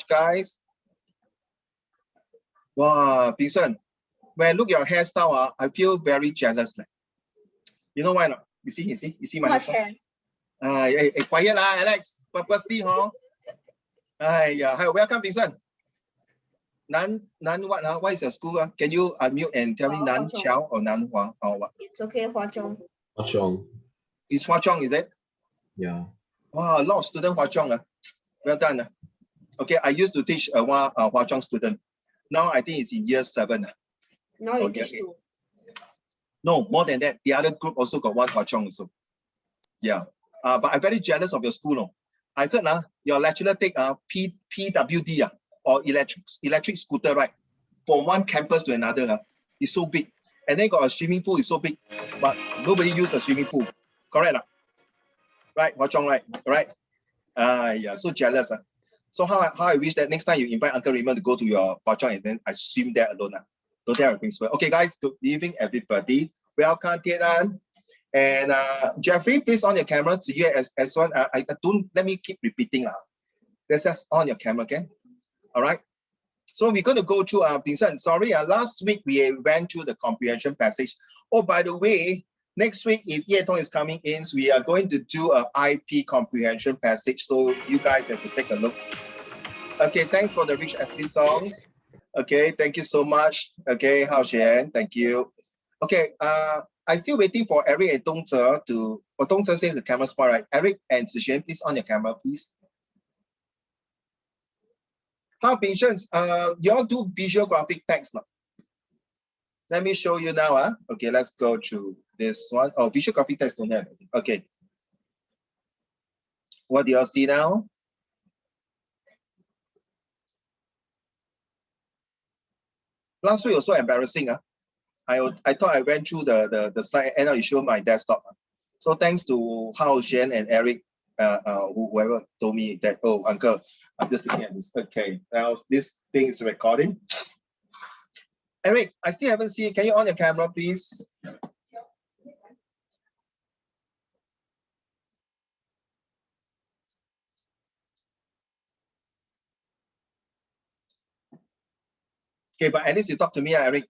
guys. Wow, Vincent, when I look at your hairstyle, I feel very jealous. You know why not? You see my hairstyle? Quiet Alex. Purposely, huh? Yeah. Hi, welcome, Vincent. Nan what? What is your school? Can you unmute and tell me Nan Chiao or Nan Hua or what? It's okay, Hua Chong. Hua Chong. It's Hua Chong, is it? Yeah. Wow, a lot of students Hua Chong. Well done. Okay, I used to teach a Hua Chong student. Now I think it's in year 7. Now you teach two. No, more than that. The other group also got one Hua Chong also. Yeah. But I'm very jealous of your school. No? I heard your lecturer take PWD or electric scooter, right? From one campus to another. It's so big. And then got a swimming pool, it's so big. But nobody use a swimming pool. Correct? Right, Hua Chong, right? Right? Yeah, so jealous. So how I wish that next time you invite Uncle Raymond to go to your Hua Chong and then I swim there alone. Don't tell your principal. Okay, guys, good evening, everybody. Welcome, Tian. And Jeffrey, please on your camera. As one, I don't let me keep repeating. Let's just on your camera again. All right. So we're going to go through Vincent. Sorry, last week we went through the comprehension passage. Oh, by the way, next week if Ye Tong is coming in, we are going to do an IP comprehension passage. So you guys have to take a look. Okay, thanks for the rich SP songs. Okay, thank you so much. Okay, Hao Xian, thank you. Okay, I'm still waiting for Eric and Dong Zhe to. Oh, Dong Zhe says the camera spot, right? Eric and Zixuan, please on your camera, please. How Vincent, you all do visual graphic text now. Let me show you now. Okay, let's go to this one. Oh, visual graphic text don't have it. Okay. What do you all see now? Last week was so embarrassing. I thought I went through the slide and I showed my desktop. So thanks to Hao Xian and Eric, whoever told me that, oh, Uncle, I'm just looking at this. Okay, now this thing is recording. Eric, I still haven't seen it. Can you on your camera, please? Okay, but at least you talk to me, Eric.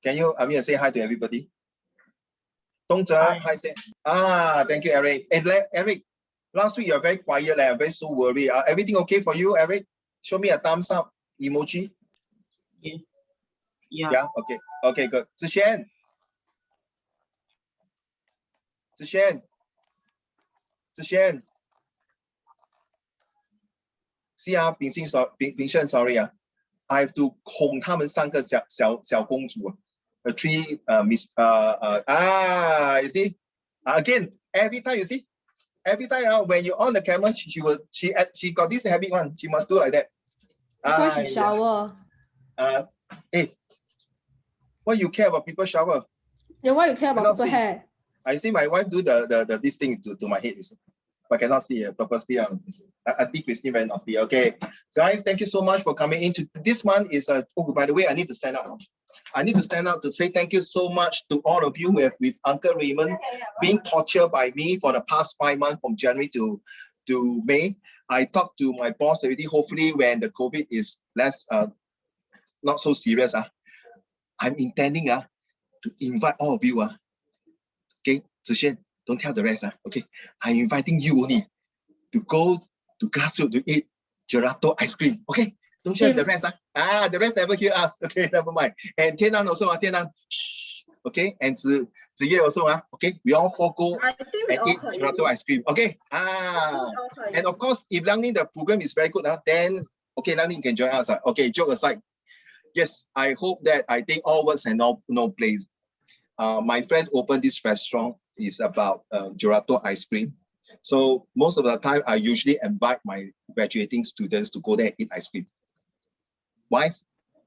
Can you, say hi to everybody? Dong Zhe, hi, say. Thank you, Eric. And Eric, last week you're very quiet, I'm very so worried. Everything okay for you, Eric? Show me a thumbs up emoji. Yeah. Yeah, okay. Okay, good. Zixuan. See, Vincent, sorry. I have to 哄他们3个小公主。The 3 Miss you see? Again, every time you see, every time when you on the camera, she got this habit one. She must do like that. Because she shower. Hey, why you care about people shower? Yeah, why you care about people hair? I see my wife do this thing to my head. But I cannot see it purposely. Auntie Christine very naughty. Okay, guys, thank you so much for coming into this month. Is oh, by the way, I need to stand up. I need to stand up to say thank you so much to all of you who have with Uncle Raymond being tortured by me for the past 5 months from January to May. I talked to my boss already. Hopefully, when the COVID is less not so serious, I'm intending to invite all of you. Okay, Zixuan, don't tell the rest. Okay, I'm inviting you only to go to classroom to eat gelato ice cream. Okay, don't share the rest. The rest never hear us. Okay, never mind. And Tianan also, Tianan. Shh. Okay, and Ziye also. Okay, we all 4 go and eat gelato ice cream. Okay. And of course, if Langning the program is very good, then okay, Langning can join us. Okay, joke aside. Yes, I hope that I think all words and no plays. My friend opened this restaurant. Is about gelato ice cream. So most of the time, I usually invite my graduating students to go there and eat ice cream. Why?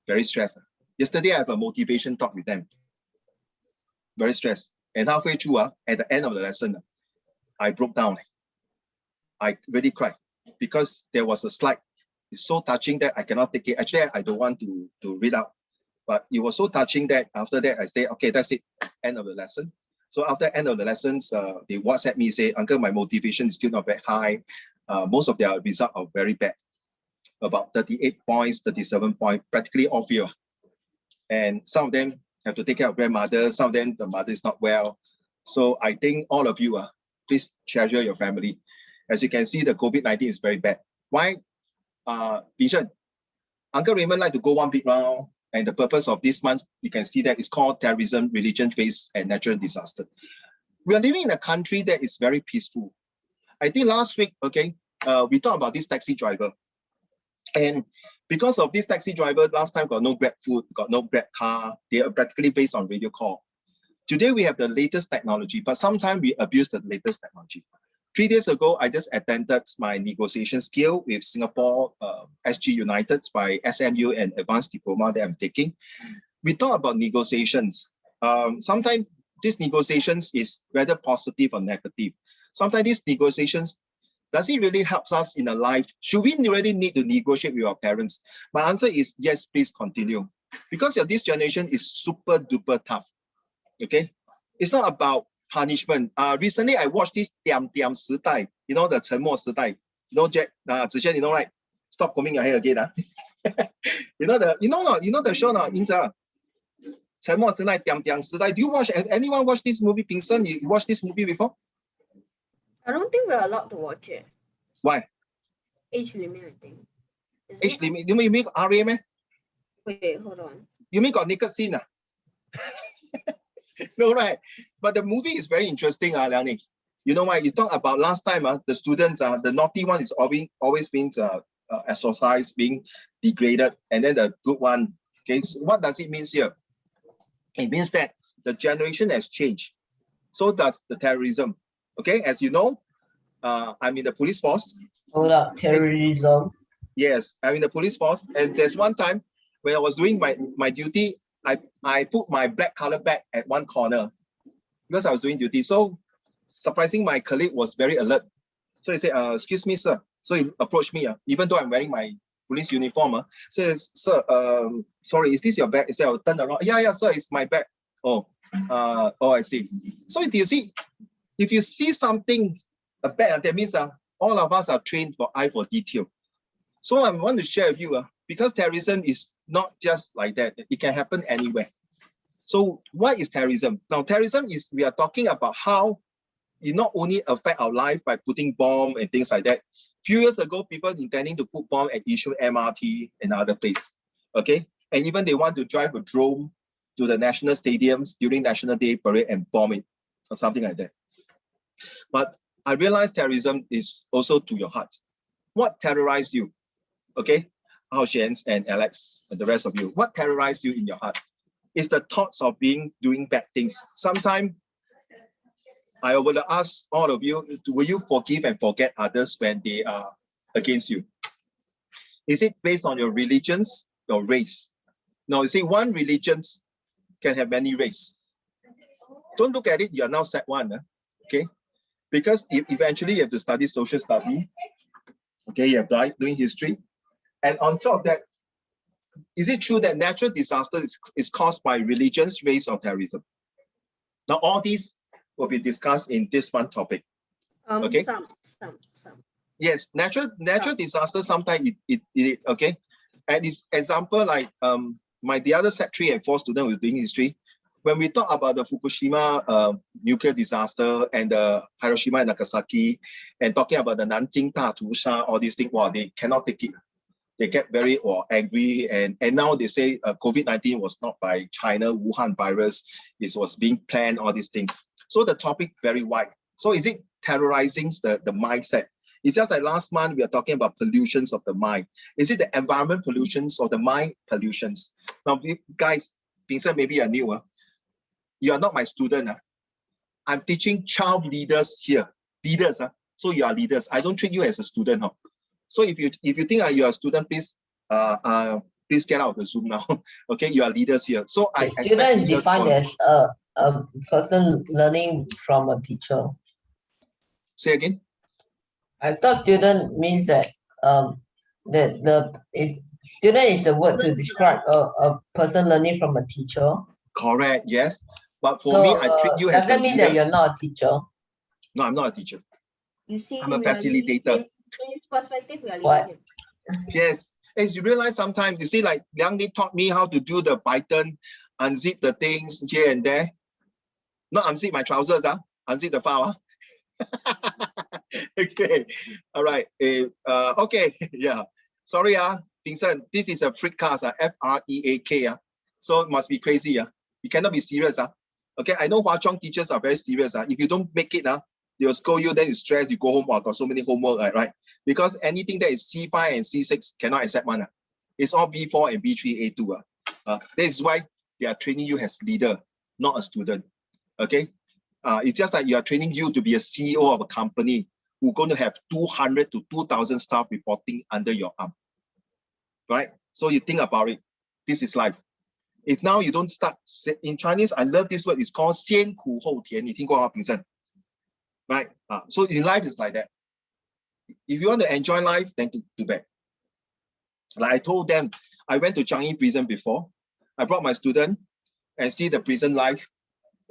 Very stressed. Yesterday, I have a motivation talk with them. Very stressed. And halfway through, at the end of the lesson, I broke down. I really cried because there was a slide. It's so touching that I cannot take it. Actually, I don't want to read out. But it was so touching that after that, I say, okay, that's it. End of the lesson. So after end of the lessons, they WhatsApp me, say, Uncle, my motivation is still not very high. Most of their results are very bad. about 38 points, 37 points, practically all fail. And some of them have to take care of grandmother, some of them, the mother is not well. So I think all of you, please treasure your family. As you can see, the COVID-19 is very bad. Why? Bishan, Uncle Raymond like to go one big round, and the purpose of this month, you can see that it's called terrorism, religion-based, and natural disaster. We are living in a country that is very peaceful. I think last week, okay, we talked about this taxi driver. And because of this taxi driver, last time got no Grab food, got no Grab car, they are practically based on radio call. Today we have the latest technology, but sometimes we abuse the latest technology. 3 days ago, I just attended my negotiation skill with Singapore SG United by SMU and advanced diploma that I'm taking. We talk about negotiations. Sometimes these negotiations is whether positive or negative. Sometimes these negotiations, does it really help us in a life? Should we really need to negotiate with our parents? My answer is yes, please continue. Because this generation is super duper tough. Okay, it's not about punishment. Recently I watched this Tiam Tiam 时代, you know, the 沉默时代. You know, Jack, Zhixian, you know, right? Stop combing your hair again. You know the show now, Inza. 沉默时代, Tiam Tiam 时代. Do you watch? Anyone watch this movie? Pingsan, you watched this movie before? I don't think we're allowed to watch it. Why? Age limit, I think. Age limit? You mean RA, man? Wait, hold on. You mean got naked scene? No, right? But the movie is very interesting, Liang. You know why? You talk about last time, the students, the naughty one is always being exorcised, being degraded, and then the good one. Okay, so what does it mean here? It means that the generation has changed. So does the terrorism. Okay, as you know, I'm in the police force. Hold up, terrorism. Yes, I'm in the police force, and there's one time when I was doing my duty, I put my black color bag at one corner because I was doing duty. So surprising, my colleague was very alert. So he said, excuse me, sir. So he approached me, even though I'm wearing my police uniform. Says, sir, sorry, is this your bag? He said, I'll turn around. Yeah, sir, it's my bag. Oh, I see. So do you see, if you see something, a bag, that means all of us are trained for eye for detail. So I want to share with you, because terrorism is not just like that. It can happen anywhere. So what is terrorism? Now, terrorism is, we are talking about how it not only affect our life by putting bomb and things like that. Few years ago, people intending to put bomb at Yishun MRT and other place. Okay, and even they want to drive a drone to the national stadiums during National Day parade and bomb it or something like that. But I realize terrorism is also to your heart. What terrorized you? Okay, Hao Xian and Alex and the rest of you. What terrorized you in your heart? It's the thoughts of doing bad things. Sometimes I would ask all of you, will you forgive and forget others when they are against you? Is it based on your religions, your race? Now, you see, one religion can have many races. Don't look at it, you are now set one, okay? Because eventually you have to study social study, okay? You have to doing history. And on top of that, is it true that natural disaster is caused by religions, race, or terrorism? Now, all these will be discussed in this one topic. Okay. Some. Yes, natural disaster sometimes it okay. And this example, like the other set 3 and 4 student was doing history. When we talk about the Fukushima nuclear disaster and the Hiroshima and Nagasaki, and talking about the Nanjing Datusha, all these things, wow, they cannot take it. They get very angry, and now they say COVID-19 was not by China, Wuhan virus, it was being planned, all these things. So the topic very wide. So is it terrorizing the mindset? It's just like last month, we are talking about pollutions of the mind. Is it the environment pollutions or the mind pollutions? Now, guys, maybe you're new. You are not my student. I'm teaching child leaders here. Leaders. So you are leaders. I don't treat you as a student. So if you think you're a student, please please get out of the Zoom now. Okay, you are leaders here. So I student is defined as a person learning from a teacher. Say again. I thought student means that student is a word to describe a person learning from a teacher. Correct. Yes. But for me, I treat you as a leader. Does that mean that you're not a teacher? No, I'm not a teacher. You see, I'm a facilitator. In his perspective, we are what? Yes. As you realize sometimes, you see, like Liang Li taught me how to do the Python, unzip the things here and there. Not unzip my trousers, unzip the file. Okay, all right. Okay, yeah. Sorry, Vincent, this is a freak cast, F-R-E-A-K. So it must be crazy. You cannot be serious. Okay, I know Hwa Chong teachers are very serious. If you don't make it, they'll scold you, then you stress, you go home, got so many homework, right? Because anything that is C5 and C6 cannot accept one. It's all B4 and B3, A2. This is why they are training you as leader, not a student. Okay, it's just like you are training you to be a CEO of a company who's going to have 200 to 2,000 staff reporting under your arm, right? So you think about it. This is life. If now you don't start, in Chinese, I love this word, it's called 先苦后甜. You think about it, right? So in life, it's like that. If you want to enjoy life, then do bad. Like I told them, I went to Changi prison before. I brought my student and see the prison life.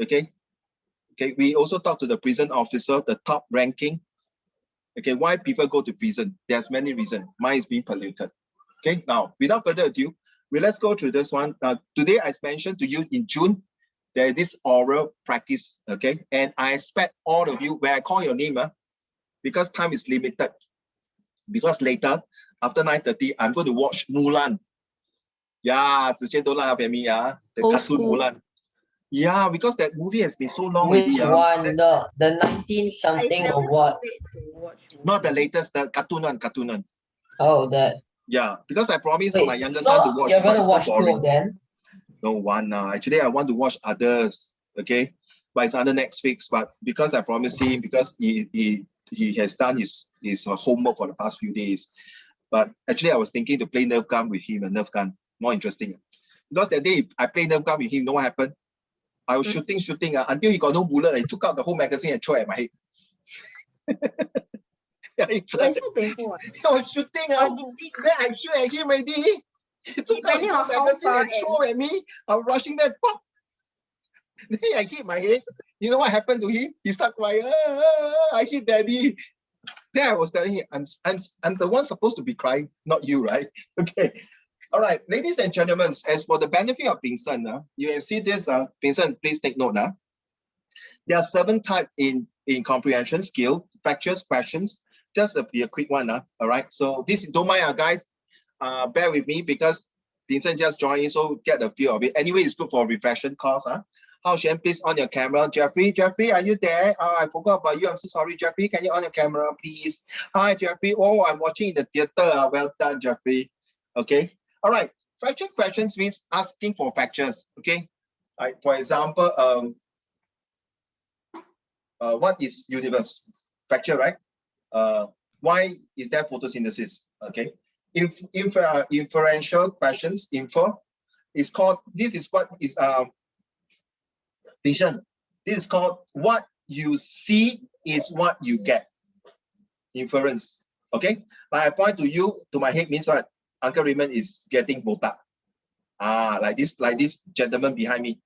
Okay. We also talk to the prison officer, the top ranking. Okay, why people go to prison? There's many reasons. Mine is being polluted. Okay, now without further ado, let's go through this one. Today I mentioned to you in June, there is this oral practice. Okay, and I expect all of you, when I call your name, because time is limited. Because later, after 9:30, I'm going to watch Mulan. Yeah, don't laugh at me, the cartoon Mulan. Yeah, because that movie has been so long. Which one? The 19-something or what? Not the latest, the cartoon one. Oh, that. Yeah, because I promised my younger so son to watch. You're gonna watch so 2 of them? No, one now. Actually, I want to watch others. Okay, but it's under next week. But because I promised him, because he has done his homework for the past few days. But actually, I was thinking to play Nerf gun with him, a Nerf gun, more interesting. Because that day I played Nerf gun with him, you know what happened? I was shooting until he got no bullet. He took out the whole magazine and threw it at my head. Yeah, it's so painful. I was shooting. Then I shoot at him already. He took out his whole magazine and threw at me. I was rushing there. Pop. Then I hit my head. You know what happened to him? He started crying. I hit daddy. Then I was telling him, I'm the one supposed to be crying, not you, right? Okay. All right, ladies and gentlemen, as for the benefit of Vincent, you can see this, Vincent, please take note now. There are 7 types in comprehension skill, fractures, questions. Just be a quick one, all right? So this, don't mind, guys, bear with me because Vincent just joined, so get a feel of it. Anyway, it's good for reflection course. Hao Shen, please on your camera. Jeffrey, are you there? Oh, I forgot about you. I'm so sorry, Jeffrey. Can you on your camera, please? Hi, Jeffrey. Oh, I'm watching in the theater. Well done, Jeffrey. Okay. All right. Fracture questions means asking for fractures. Okay. Like for example, what is universe? Fracture, right? Why is there photosynthesis? Okay. Inferential questions, infer, is called. This is what is vision. This is called what you see is what you get. Inference. Okay. Like I point to you, to my head means what? Uncle Raymond is getting botak. Like this gentleman behind me.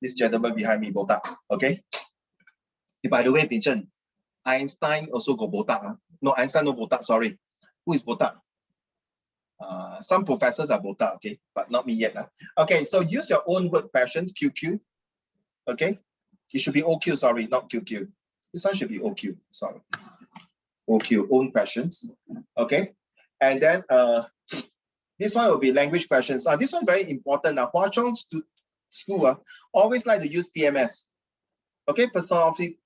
This gentleman behind me, botak. Okay. By the way, Vincent, Einstein also got botak. No, Einstein no botak. Sorry. Who is botak? Some professors are botak. Okay, but not me yet. Okay, so use your own word questions. QQ. Okay, it should be OQ. Sorry, not QQ. This one should be OQ. Sorry. OQ, own questions. Okay, and then this one will be language questions. This one very important. Hwa Chong school always like to use PMS. Okay,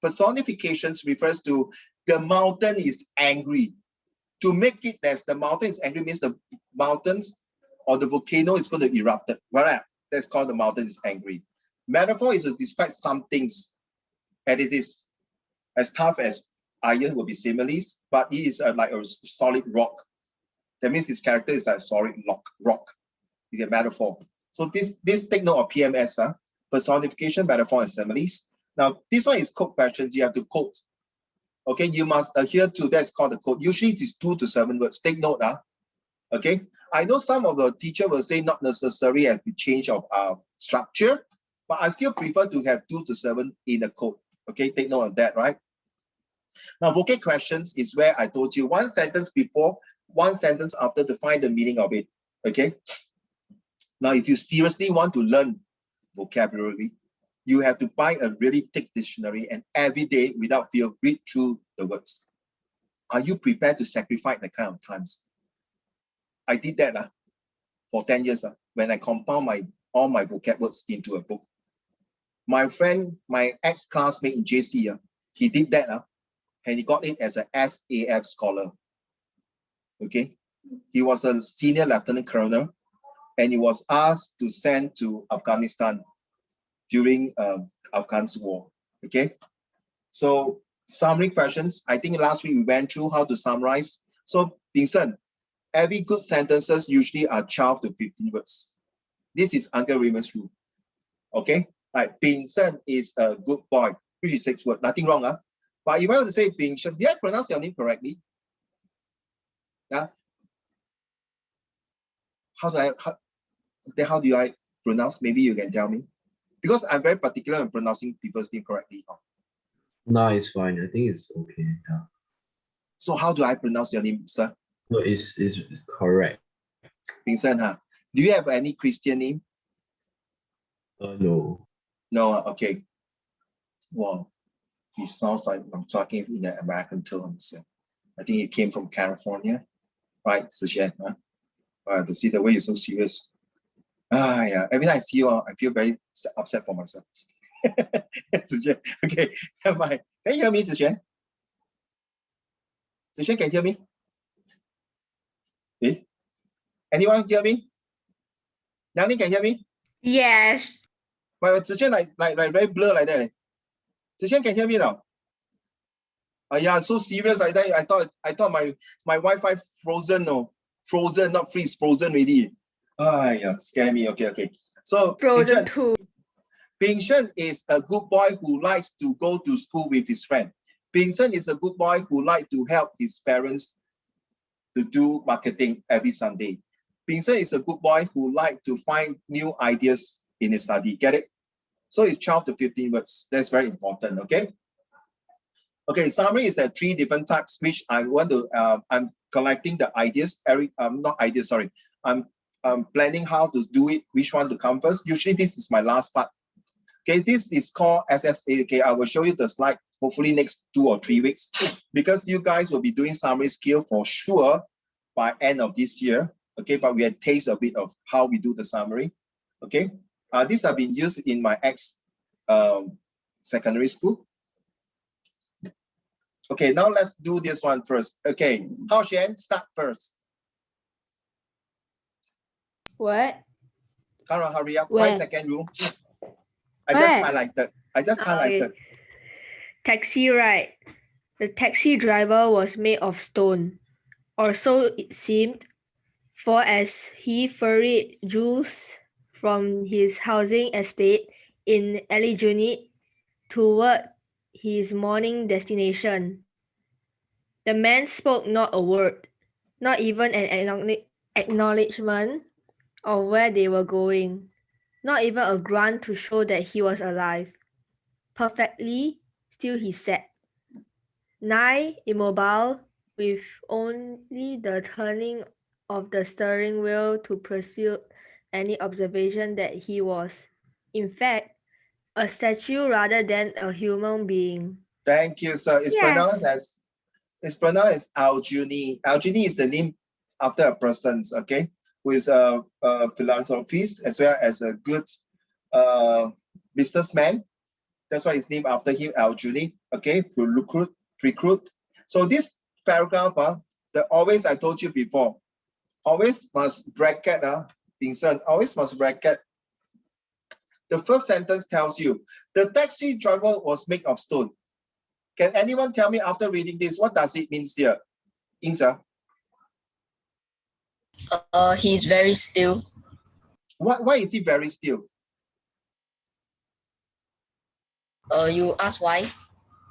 personifications refers to the mountain is angry. To make it as the mountain is angry means the mountains or the volcano is going to erupt. Right? That's called the mountain is angry. Metaphor is to describe some things, and it is as tough as iron will be similes, but it is like a solid rock. That means its character is like a solid rock. You get metaphor. So this take note of PMS, personification, metaphor, and similes. Now this one is code questions. You have to quote. Okay, you must adhere to that's called the code. Usually it is 2 to 7 words. Take note. Okay, I know some of the teacher will say not necessary as we change of structure, but I still prefer to have 2 to 7 in the code. Okay, take note of that, right? Now, vocab questions is where I told you 1 sentence before one sentence after to find the meaning of it. Okay. Now, if you seriously want to learn vocabulary, you have to buy a really thick dictionary and every day without fear read through the words. Are you prepared to sacrifice that kind of times? I did that for 10 years when I compound all my vocab words into a book. My friend, my ex-classmate in JC, he did that and he got it as an SAF scholar. Okay, he was a senior lieutenant colonel and he was asked to send to Afghanistan during Afghan's war. Okay, so summary questions. I think last week we went through how to summarize. So Vincent, every good sentences usually are 12 to 15 words. This is Uncle Raymond's rule. Okay, like Vincent is a good boy, which is 6 words. Nothing wrong, But if I were to say Vincent, did I pronounce your name correctly? Yeah. How do I pronounce? Maybe you can tell me. Because I'm very particular in pronouncing people's name correctly. No, it's fine. I think it's okay. Yeah. So how do I pronounce your name, sir? No, it's correct. Vincent, do you have any Christian name? No. No, okay. Well, he sounds like I'm talking in the American terms. I think it came from California, right, Zhixian? To see the way you're so serious. Yeah. Every time I see you, I feel very upset for myself. Zhixian, okay, never mind. Can you hear me, Zhixian? Zhixian, can you hear me? Eh? Anyone hear me? Nani can hear me? Yes. But Zhixian like very blur like that. Zhixian can hear me now. Yeah, so serious. I thought my Wi-Fi frozen. No, frozen, not freeze, frozen already. Yeah, scare me. Okay. So Frozen 2. Vincent is a good boy who likes to go to school with his friend. Vincent is a good boy who likes to help his parents to do marketing every Sunday. Vincent is a good boy who likes to find new ideas in his study. Get it? So it's 12 to 15 words. That's very important. Okay. Okay, summary is that 3 different types, which I want to, I'm collecting the ideas, not ideas, sorry. I'm planning how to do it, which one to come first. Usually this is my last part. Okay, this is called SSA. Okay, I will show you the slide, hopefully next 2 or 3 weeks, because you guys will be doing summary skill for sure by end of this year. Okay, but we had taste a bit of how we do the summary. Okay, these have been used in my secondary school. Okay, now let's do this one first. Okay, Hao Xuan, start first. What? Kara, hurry up. Where? 5-second rule. I just Where? highlighted. Okay. Taxi ride. The taxi driver was made of stone, or so it seemed, for as he ferried Jules from his housing estate in Eliguni toward his morning destination. The man spoke not a word, not even an acknowledgement of where they were going, not even a grunt to show that he was alive. Perfectly still he sat, nigh immobile, with only the turning of the steering wheel to pursue any observation that he was, in fact, a statue rather than a human being. Thank you, sir. It's pronounced as Aljuni. Aljuni is the name after a person, okay, who is a philanthropist as well as a good businessman. That's why it's named after him, Aljuni. Okay, recruit. So this paragraph, always I told you before, always must bracket, Vincent, always must bracket. The first sentence tells you, the taxi driver was made of stone. Can anyone tell me after reading this, what does it mean here? Inja? He's very still. Why is he very still? You ask why?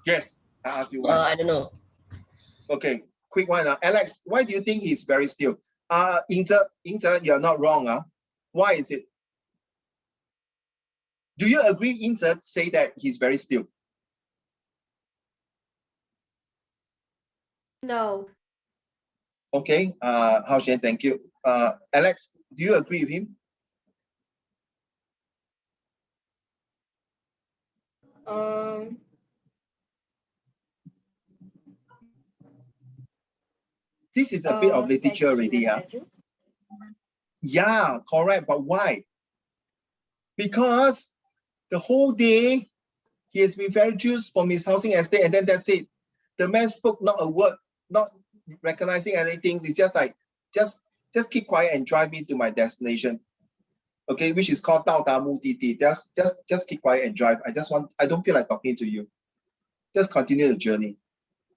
Yes, I ask you why. I don't know. Okay, quick one. Alex, why do you think he's very still? Inja, you're not wrong. Why is it? Do you agree, Inja, say that he's very still? No. Okay, Hao Shen, thank you. Alex, do you agree with him? This is a bit of literature already, yeah. Yeah, correct, but why? Because the whole day he has been very juiced from his housing estate, and then that's it. The man spoke not a word, not recognizing anything. It's just like, just keep quiet and drive me to my destination. Okay, which is called 到达目的地. Just keep quiet and drive. I don't feel like talking to you. Just continue the journey.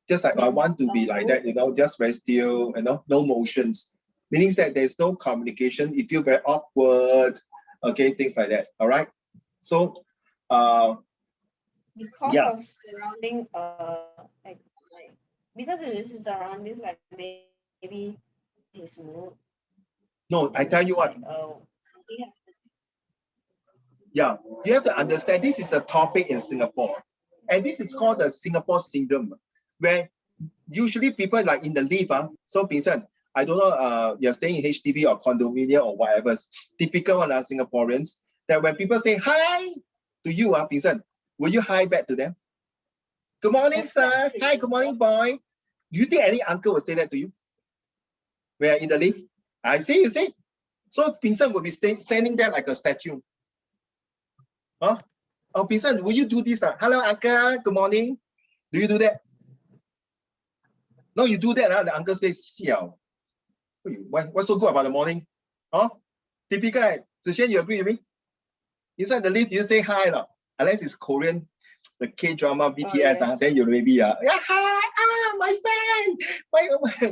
Just like I want to be like that, just very still, no motions. Meaning that there's no communication. You feel very awkward. Okay, things like that. All right. So, because yeah. of surrounding, because it is surroundings, like maybe his mood. No, I tell you what. Yeah, you have to understand this is a topic in Singapore, and this is called the Singapore syndrome, where usually people like in the lift. So, Vincent, I don't know, you're staying in HDB or condominium or whatever. Typical one, Singaporeans, that when people say hi to you, Vincent, will you hi back to them? Good morning, sir. Hi, good morning, boy. Do you think any uncle will say that to you? Where in the lift? I see, you see. So Vincent will be standing there like a statue. Huh? Oh, Vincent, will you do this? Hello, uncle. Good morning. Do you do that? No, you do that. The uncle says, Xiao. What's so good about the morning? Huh? Typical, right? Zixuan, you agree with me? Inside the lift, you say hi. Unless it's Korean, the K-drama, BTS, yes. Then you maybe, yeah, hi, my fan.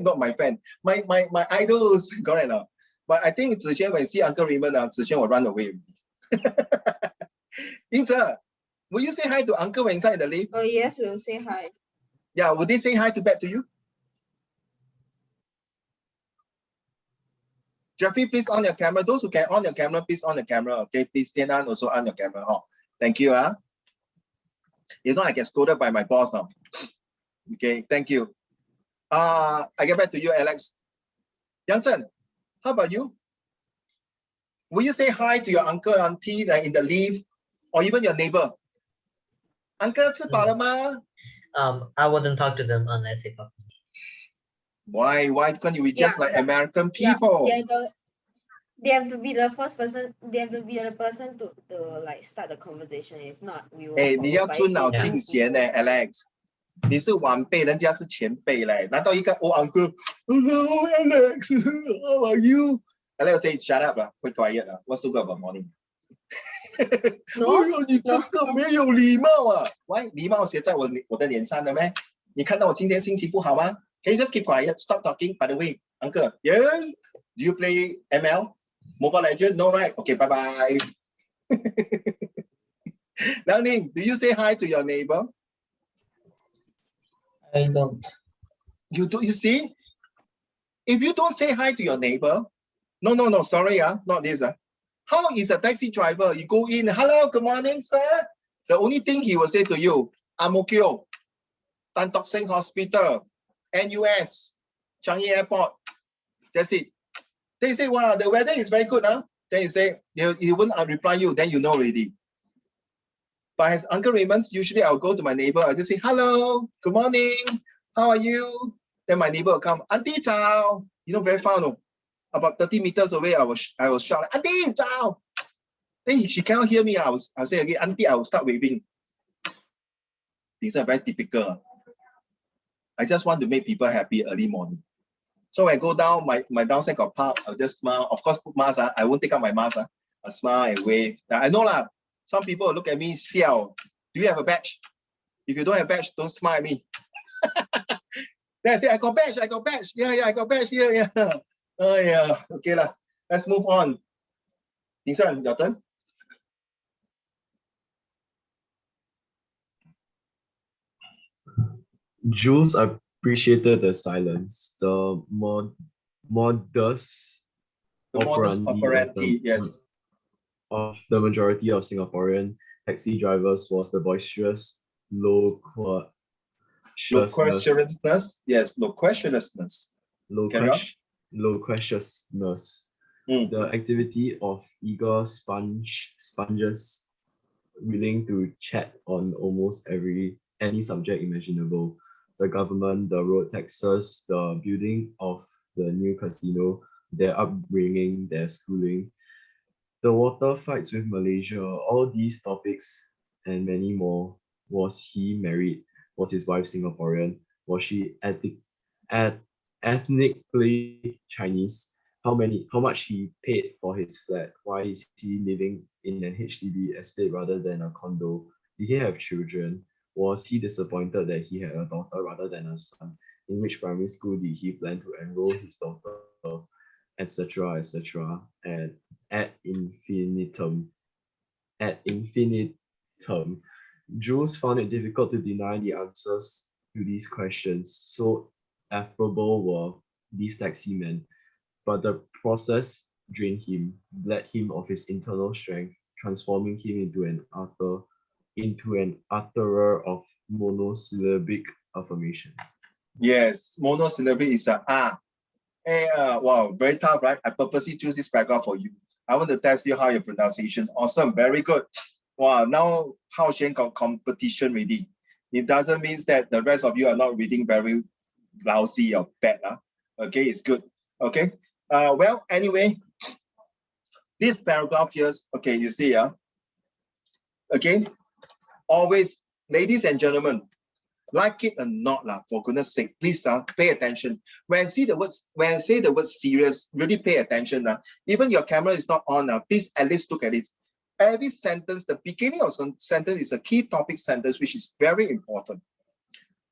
Not my fan. My idols. Got it now. But I think Zixuan, when see Uncle Raymond, Zixuan will run away. Yingze, will you say hi to Uncle when inside the lift? Oh, yes, we'll say hi. Yeah, would they say hi back to you? Jeffrey, please on your camera. Those who can on your camera, please on the camera. Okay, please stand on also on your camera. Oh, thank you. If not, I get scolded by my boss now. Okay, thank you. I get back to you, Alex. Yang Zhen, how about you? Will you say hi to your uncle, auntie, like in the lift, or even your neighbor? Uncle, 吃饱了吗? I wouldn't talk to them unless they talk to me. Why? Why can't you be just like American people? Yeah, they have to be the first person. They have to be the person to like start the conversation. If not, we will. 你要尊老敬贤呢 ，Alex。你是晚辈，人家是前辈嘞。难道一个 old uncle, hello Alex, how are you? Alex say, shut up 啦，会 quiet 啦。What's so good about morning? 哎呦，你这个没有礼貌啊！喂，礼貌写在我的脸上了没？你看到我今天心情不好吗 ？Can you just keep quiet? Stop talking. By the way, uncle, yeah, do you play ML, Mobile Legend? No, right? Okay, bye bye. Liang Ning, do you say hi to your neighbor? I don't. You do? You see? If you don't say hi to your neighbor, no, sorry, not this. How is a taxi driver? You go in, hello, good morning, sir. The only thing he will say to you, Amokyo, Tan Tock Seng Hospital, NUS, Changi Airport. That's it. They say, wow, the weather is very good, huh? Then you say, he won't reply you, then you know already. But as Uncle Raymond, usually I'll go to my neighbor, I'll just say, hello, good morning, how are you? Then my neighbor will come, Auntie Chow. Very far, no? About 30 meters away, I will shout, Auntie Chow. Then she cannot hear me, I'll say again, Auntie, I will start waving. These are very typical. I just want to make people happy early morning. So when I go down, my downside got park, I'll just smile. Of course, put mask, I won't take out my mask. I smile and wave. Now, I know lah. Some people look at me, Xiao, do you have a badge? If you don't have a badge, don't smile at me. Then I say, I got badge. Yeah, I got badge here. Yeah. Oh, yeah. Okay lah. Let's move on. Vincent, your turn. Jules appreciated the silence, the modus operandi, yes, of the majority of Singaporean taxi drivers was the boisterous loquaciousness. Yes, loquaciousness. Carry on. loquaciousness, Mm. the activity of eager sponges willing to chat on almost any subject imaginable. The government, the road taxes, the building of the new casino, their upbringing, their schooling, the water fights with Malaysia, all these topics and many more. Was he married? Was his wife Singaporean? Was she ethnically Chinese? How much he paid for his flat? Why is he living in an HDB estate rather than a condo? Did he have children? Was he disappointed that he had a daughter rather than a son? In which primary school did he plan to enroll his daughter? Etc. etc. And ad infinitum. Ad infinitum. Jules found it difficult to deny the answers to these questions. So affable were these taxi men, but the process drained him, bled him of his internal strength, transforming him into an utterer of monosyllabic affirmations. Yes, monosyllabic is a ah. Wow, very tough, right? I purposely choose this paragraph for you. I want to test you how your pronunciation. Awesome, very good. Wow, now Hao Xian got competition ready. It doesn't mean that the rest of you are not reading very lousy or bad. Okay, it's good. Okay. Well, anyway, this paragraph here, okay, you see, again, always, ladies and gentlemen, like it or not, for goodness sake, please pay attention. When I say the word serious, really pay attention. Even your camera is not on, please at least look at it. Every sentence, the beginning of some sentence is a key topic sentence, which is very important.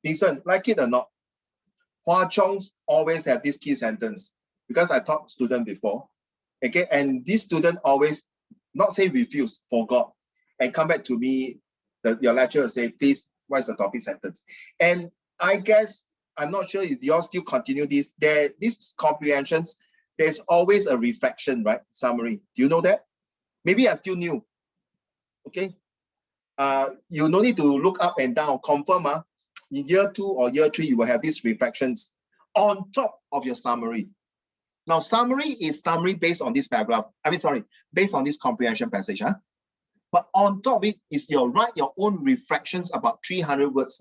Listen, like it or not, Hua Chongs always have this key sentence because I taught student before. Okay, and this student always not say refuse, forgot, and come back to me. Your lecturer say, please, what is the topic sentence? And I guess, I'm not sure if you all still continue this. These comprehensions, there's always a reflection, right? Summary. Do you know that? Maybe I'm still new. Okay. You no need to look up and down, confirm. In year 2 or year 3, you will have these reflections on top of your summary. Now, summary is summary based on this paragraph. Based on this comprehension passage. But on top of it is write your own reflections about 300 words.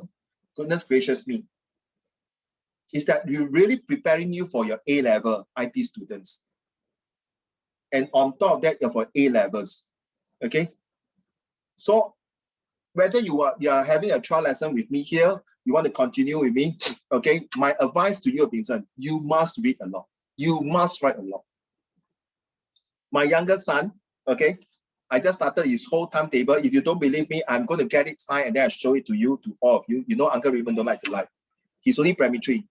Goodness gracious me. Is that you're really preparing you for your A-level IP students. And on top of that, you're for A-levels. Okay? So whether you are having a trial lesson with me here, you want to continue with me, okay? My advice to you, Vincent, you must read a lot. You must write a lot. My younger son, okay, I just started his whole timetable. If you don't believe me, I'm going to get it signed and then I'll show it to you, to all of you. You know Uncle Raymond don't like to lie. He's only primary 3,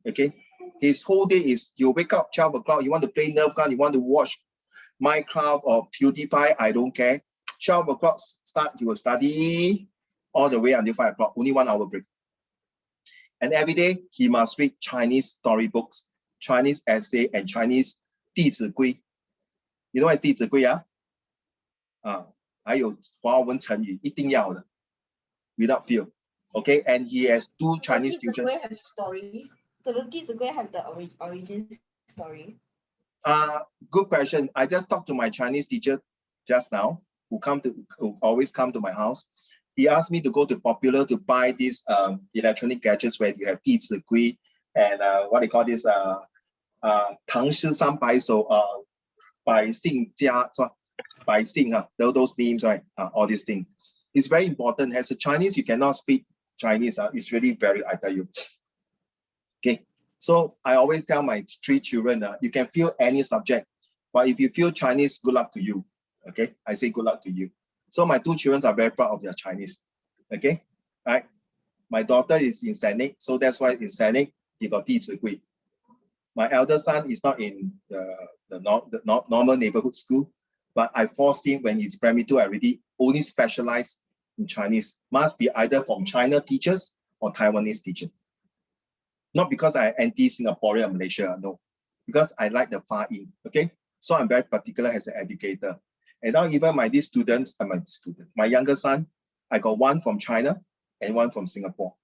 okay? His whole day is, you wake up 12 o'clock, you want to play Nerf gun, you want to watch Minecraft or PewDiePie, I don't care. 12 o'clock start, he will study all the way until 5 o'clock, only 1 hour break. And every day, he must read Chinese storybooks, Chinese essay, and Chinese 弟子规. You know what is 弟子规? 还有华文成语一定要的 without fail. Okay, and he has 2 Chinese tuition. Does have story? Does the 弟子规 have the origin story? Good question. I just talked to my Chinese teacher just now, who always come to my house. He asked me to go to Popular to buy these electronic gadgets where you have 弟子规 and what they call this 唐诗三百首 百姓家 百姓 those names, right? All these things. It's very important. As a Chinese, you cannot speak Chinese. It's really very, I tell you. Okay. So I always tell my 3 children, you can feel any subject, but if you feel Chinese, good luck to you. Okay. I say good luck to you. So my 2 children are very proud of their Chinese. Okay. Right. My daughter is in Sanik, so that's why in Sanik, he got 弟子规. My elder son is not in the normal neighborhood school, but I forced him when he's primary 2, I already only specialize in Chinese. Must be either from China teachers or Taiwanese teacher. Not because I anti-Singaporean or Malaysia, no. Because I like the far in, okay? So I'm very particular as an educator. And now even my younger son, I got 1 from China and 1 from Singapore.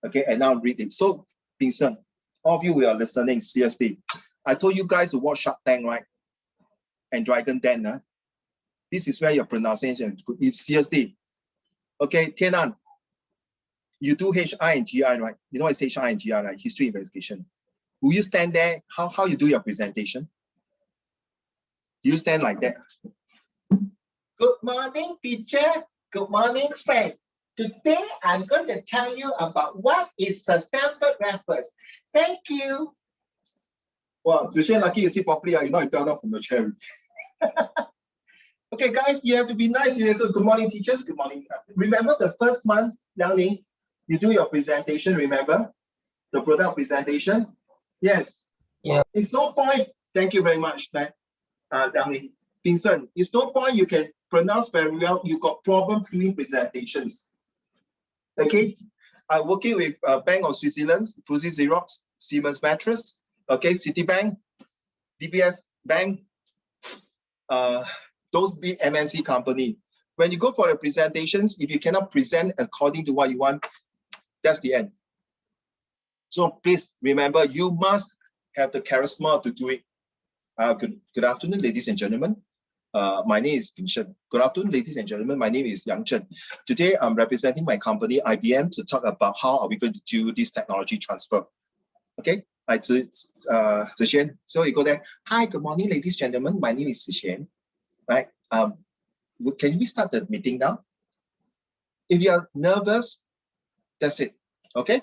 Okay, and now read it. So, Vincent, All of you who are listening, seriously. I told you guys to watch Shark Tank, right? And Dragon Den. This is where your pronunciation is good. Seriously. Okay, Tianan, you do HI and GI, right? You know what is HI and GI, right? History investigation. Will you stand there? How you do your presentation? Do you stand like that? Good morning, teacher. Good morning, friend. Today, I'm going to tell you about what is a Stanford Raffles. Thank you. Wow, Zixuan, lucky you see properly. You know, you fell down from the chair. Okay, guys, you have to be nice. You have to, good morning, teachers. Good morning. Remember the first month, Liang, you do your presentation, remember? The product presentation? Yes. Yeah. It's no point. Thank you very much, Liang. Vincent, it's no point you can pronounce very well. You got problem doing presentations. Okay? I'm working with Bank of Switzerland, Fuji Xerox, Siemens Mattress, okay, Citibank, DBS Bank, those big MNC company. When you go for the presentations, if you cannot present according to what you want, that's the end. So please remember, you must have the charisma to do it. Good afternoon, ladies and gentlemen. My name is Vincent. Good afternoon, ladies and gentlemen. My name is Yang Chen. Today, I'm representing my company, IBM, to talk about how are we going to do this technology transfer. Okay, Zixuan. So you go there. Hi, good morning, ladies and gentlemen. My name is Zixuan. Right? Can we start the meeting now? If you are nervous, that's it. Okay?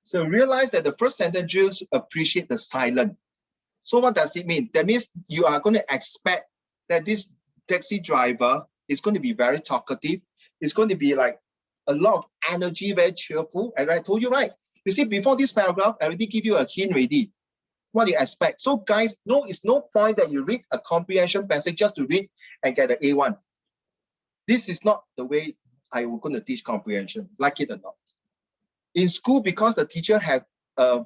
So realize that the first sentence just appreciate the silence. So what does it mean? That means you are going to expect that this taxi driver is going to be very talkative. It's going to be like a lot of energy, very cheerful. And I told you, right? You see, before this paragraph, I already give you a hint already. What do you expect? So guys, no, it's no point that you read a comprehension passage just to read and get an A1. This is not the way I'm going to teach comprehension, like it or not. In school, because the teacher had a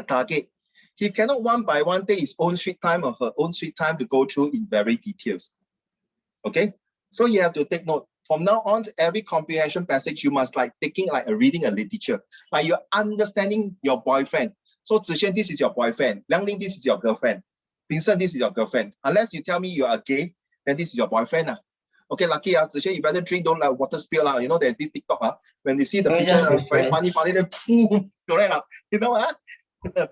target, he cannot one by one take his own sweet time or her own sweet time to go through in very details. Okay? So you have to take note. From now on, every comprehension passage, you must like taking like a reading a literature. Like you're understanding your boyfriend. So Zixuan, this is your boyfriend. Liang Ling, this is your girlfriend. Vincent, this is your girlfriend. Unless you tell me you are gay, then this is your boyfriend. Okay, lucky, Zixuan, you better drink, don't let water spill. You know, there's this TikTok. When they see the picture, very funny, then boom, correct. You know,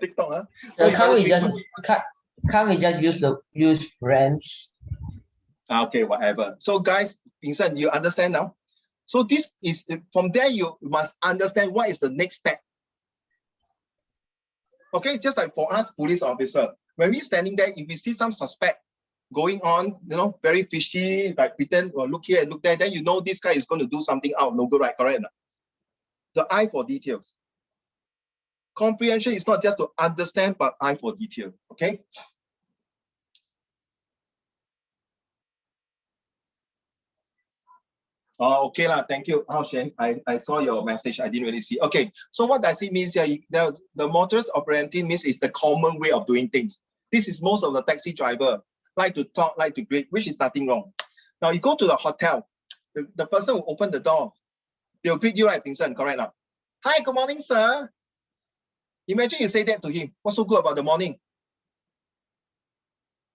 TikTok. So can't we just use friends? Okay, whatever. So guys, Vincent, you understand now? So this is, from there, you must understand what is the next step. Okay, just like for us police officer, when we standing there, if we see some suspect going on, you know, very fishy, like pretend or look here and look there, then you know this guy is going to do something out, no good, right? Correct? The eye for details. Comprehension is not just to understand, but eye for detail. Okay. Oh, okay lah. Thank you, Hao Shen. I saw your message. I didn't really see. Okay, so what does it mean here? The modus operandi means is the common way of doing things. This is most of the taxi driver like to talk, like to greet, which is nothing wrong. Now you go to the hotel, the person will open the door. They'll greet you, right, Vincent? Correct now. Hi, good morning, sir. Imagine you say that to him. What's so good about the morning?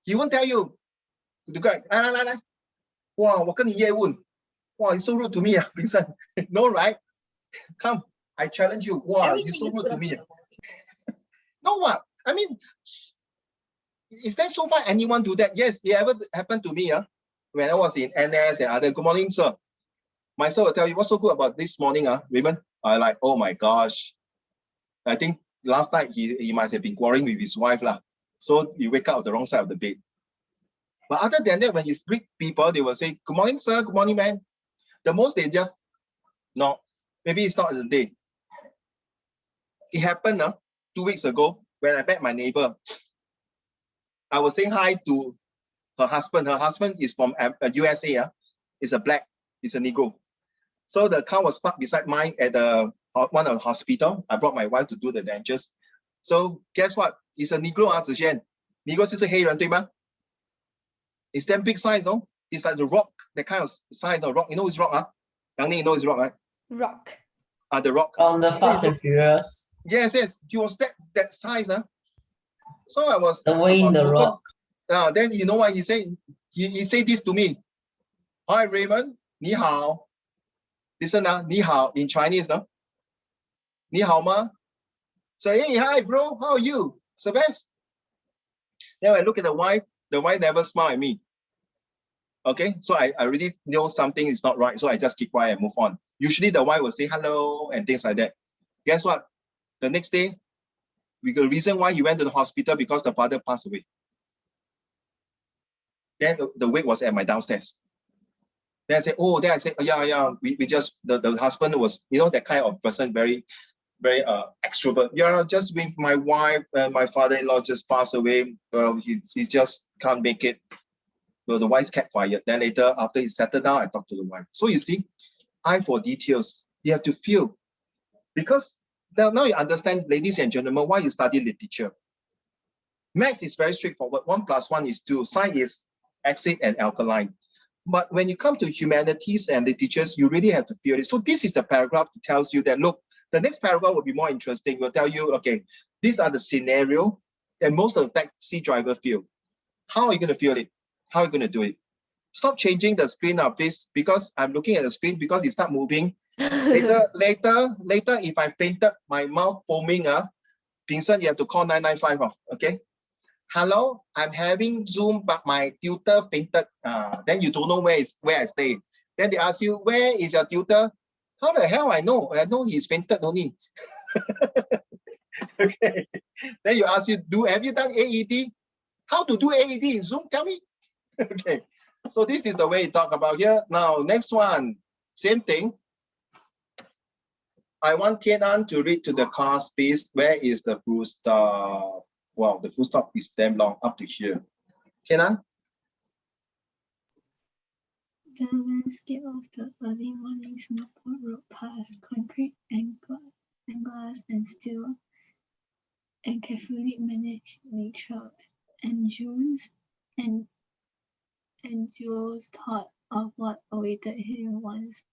He won't tell you. The guy, wow, 我跟你业问. Wow, you're so rude to me, Vincent. No, right? Come, I challenge you. Wow, you're so rude to me. No, what? I mean, is there so far anyone do that? Yes, it ever happened to me when I was in NS and other. Good morning, sir. Myself will tell you, what's so good about this morning, Raymond? I like, oh my gosh. I think last night he must have been quarreling with his wife. So you wake up on the wrong side of the bed. But other than that, when you greet people, they will say, good morning, sir. Good morning, man. The most they just, no, maybe it's not the day. It happened 2 weeks ago when I met my neighbor. I was saying hi to her husband. Her husband is from USA. He's a black, he's a Negro. So the car was parked beside mine at one of the hospital. I brought my wife to do the dentures. So guess what? He's a Negro, Zixuan. Negro 就是黑人，对吗? It's damn big size, It's like the rock, that kind of size of rock. You know it's rock, Yang Ning, you know it's rock, right? Rock. The rock. On the Fast and Furious. Yes, yes, he was that size. So I was Away in the rock. Then you know what he said? He said this to me. Hi Raymond, 你好. Listen, 你好 in Chinese, no? 你好吗? So hey, hi bro, how are you? Sylvester. Then I look at the wife never smiled at me. Okay, so I already know something is not right, so I just keep quiet and move on. Usually the wife will say hello and things like that. Guess what? The next day, the reason why he went to the hospital because the father passed away. Then the wake was at my downstairs. Then I said, oh, yeah, we just, the husband was, you know, that kind of person, very extrovert. Yeah, just with my wife and my father-in-law just passed away. He just can't make it. Well, the wife kept quiet. Then later, after he settled down, I talked to the wife. So you see, eye for details. You have to feel. Because now you understand, ladies and gentlemen, why you study literature. Maths is very straightforward. 1 + 1 is 2. Science is acid and alkaline. But when you come to humanities and literatures, you really have to feel it. So this is the paragraph that tells you that, look, the next paragraph will be more interesting. We'll tell you, okay, these are the scenario that most of the taxi driver feel. How are you going to feel it? How are you going to do it? Stop changing the screen of this because I'm looking at the screen because it start moving. Later, if I fainted, my mouth foaming, Vincent, you have to call 995, okay? Hello, I'm having Zoom, but my tutor fainted. Then you don't know where I stay. Then they ask you, where is your tutor? How the hell I know? I know he's fainted only. Okay. Then you ask you, have you done AED? How to do AED in Zoom? Tell me. Okay. So this is the way you talk about here. Now, next one, same thing. I want Tianan to read to the class, please. Where is the full stop? Wow, the full stop is damn long, up to here. Tianan? The landscape of the early morning Singapore road past concrete and glass and steel and carefully managed nature and Jules thought of what awaited him once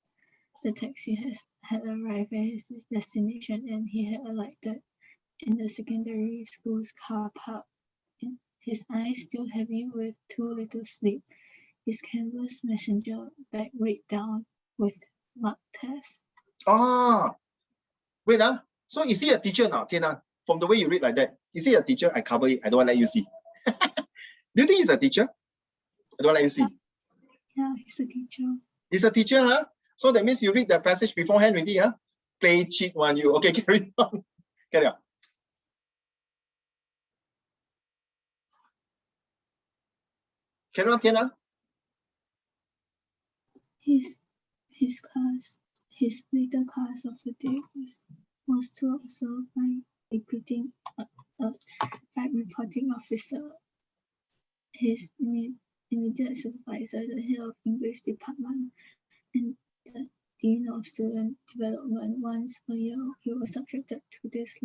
the taxi had arrived at his destination and he had alighted in the secondary school's car park. His eyes still heavy with too little sleep, his canvas messenger bag weighed down with marked tests. Wait, so is he a teacher now, Tianan? From the way you read like that, is he a teacher? I cover it. I don't want to let you see. Do you think he's a teacher? I don't want to let you see. Yeah, he's a teacher. He's a teacher, huh? So that means you read the passage beforehand already, huh? Play cheat one, you. Okay, carry on. Carry on. Carry on, Tianan. His little class of the day was to observe by repeating by reporting officer, his immediate supervisor, the head of English department, and the dean of student development. Once a year, he was subjected to this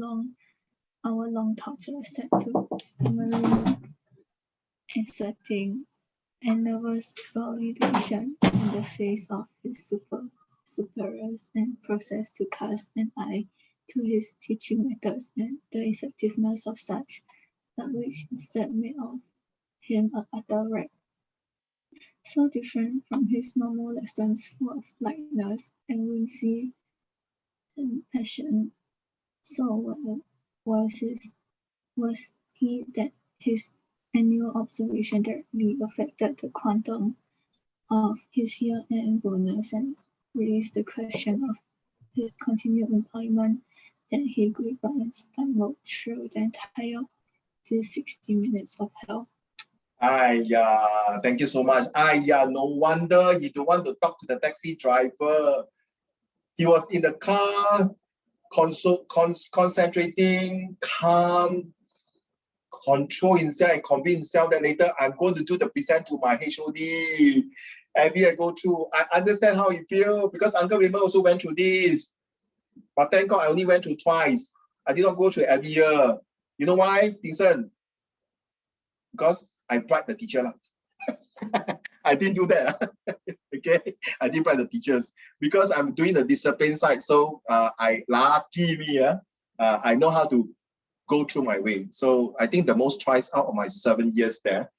hour-long torture set to stammering and sweating and nervous validation in the face of his superiors and process to cast an eye to his teaching methods and the effectiveness of such, but which instead made of him a utter wreck. So different from his normal lessons full of lightness and whimsy and passion. So was he that his annual observation directly affected the quantum of his year-end bonus and raised the question of his continued employment that he grew by and stumbled through the entire these 60 minutes of hell. Thank you so much. No wonder he don't want to talk to the taxi driver. He was in the car, concentrating, calm, control himself and convince himself that later I'm going to do the present to my HOD. Every I go through, I understand how you feel because Uncle Raymond also went through this. But thank God I only went through twice. I did not go through every year. You know why, Vincent? Because I bribed the teacher. I didn't do that. Okay, I didn't bribe the teachers because I'm doing the discipline side. So lucky me. I know how to go through my way. So I think the most tries out of my 7 years there.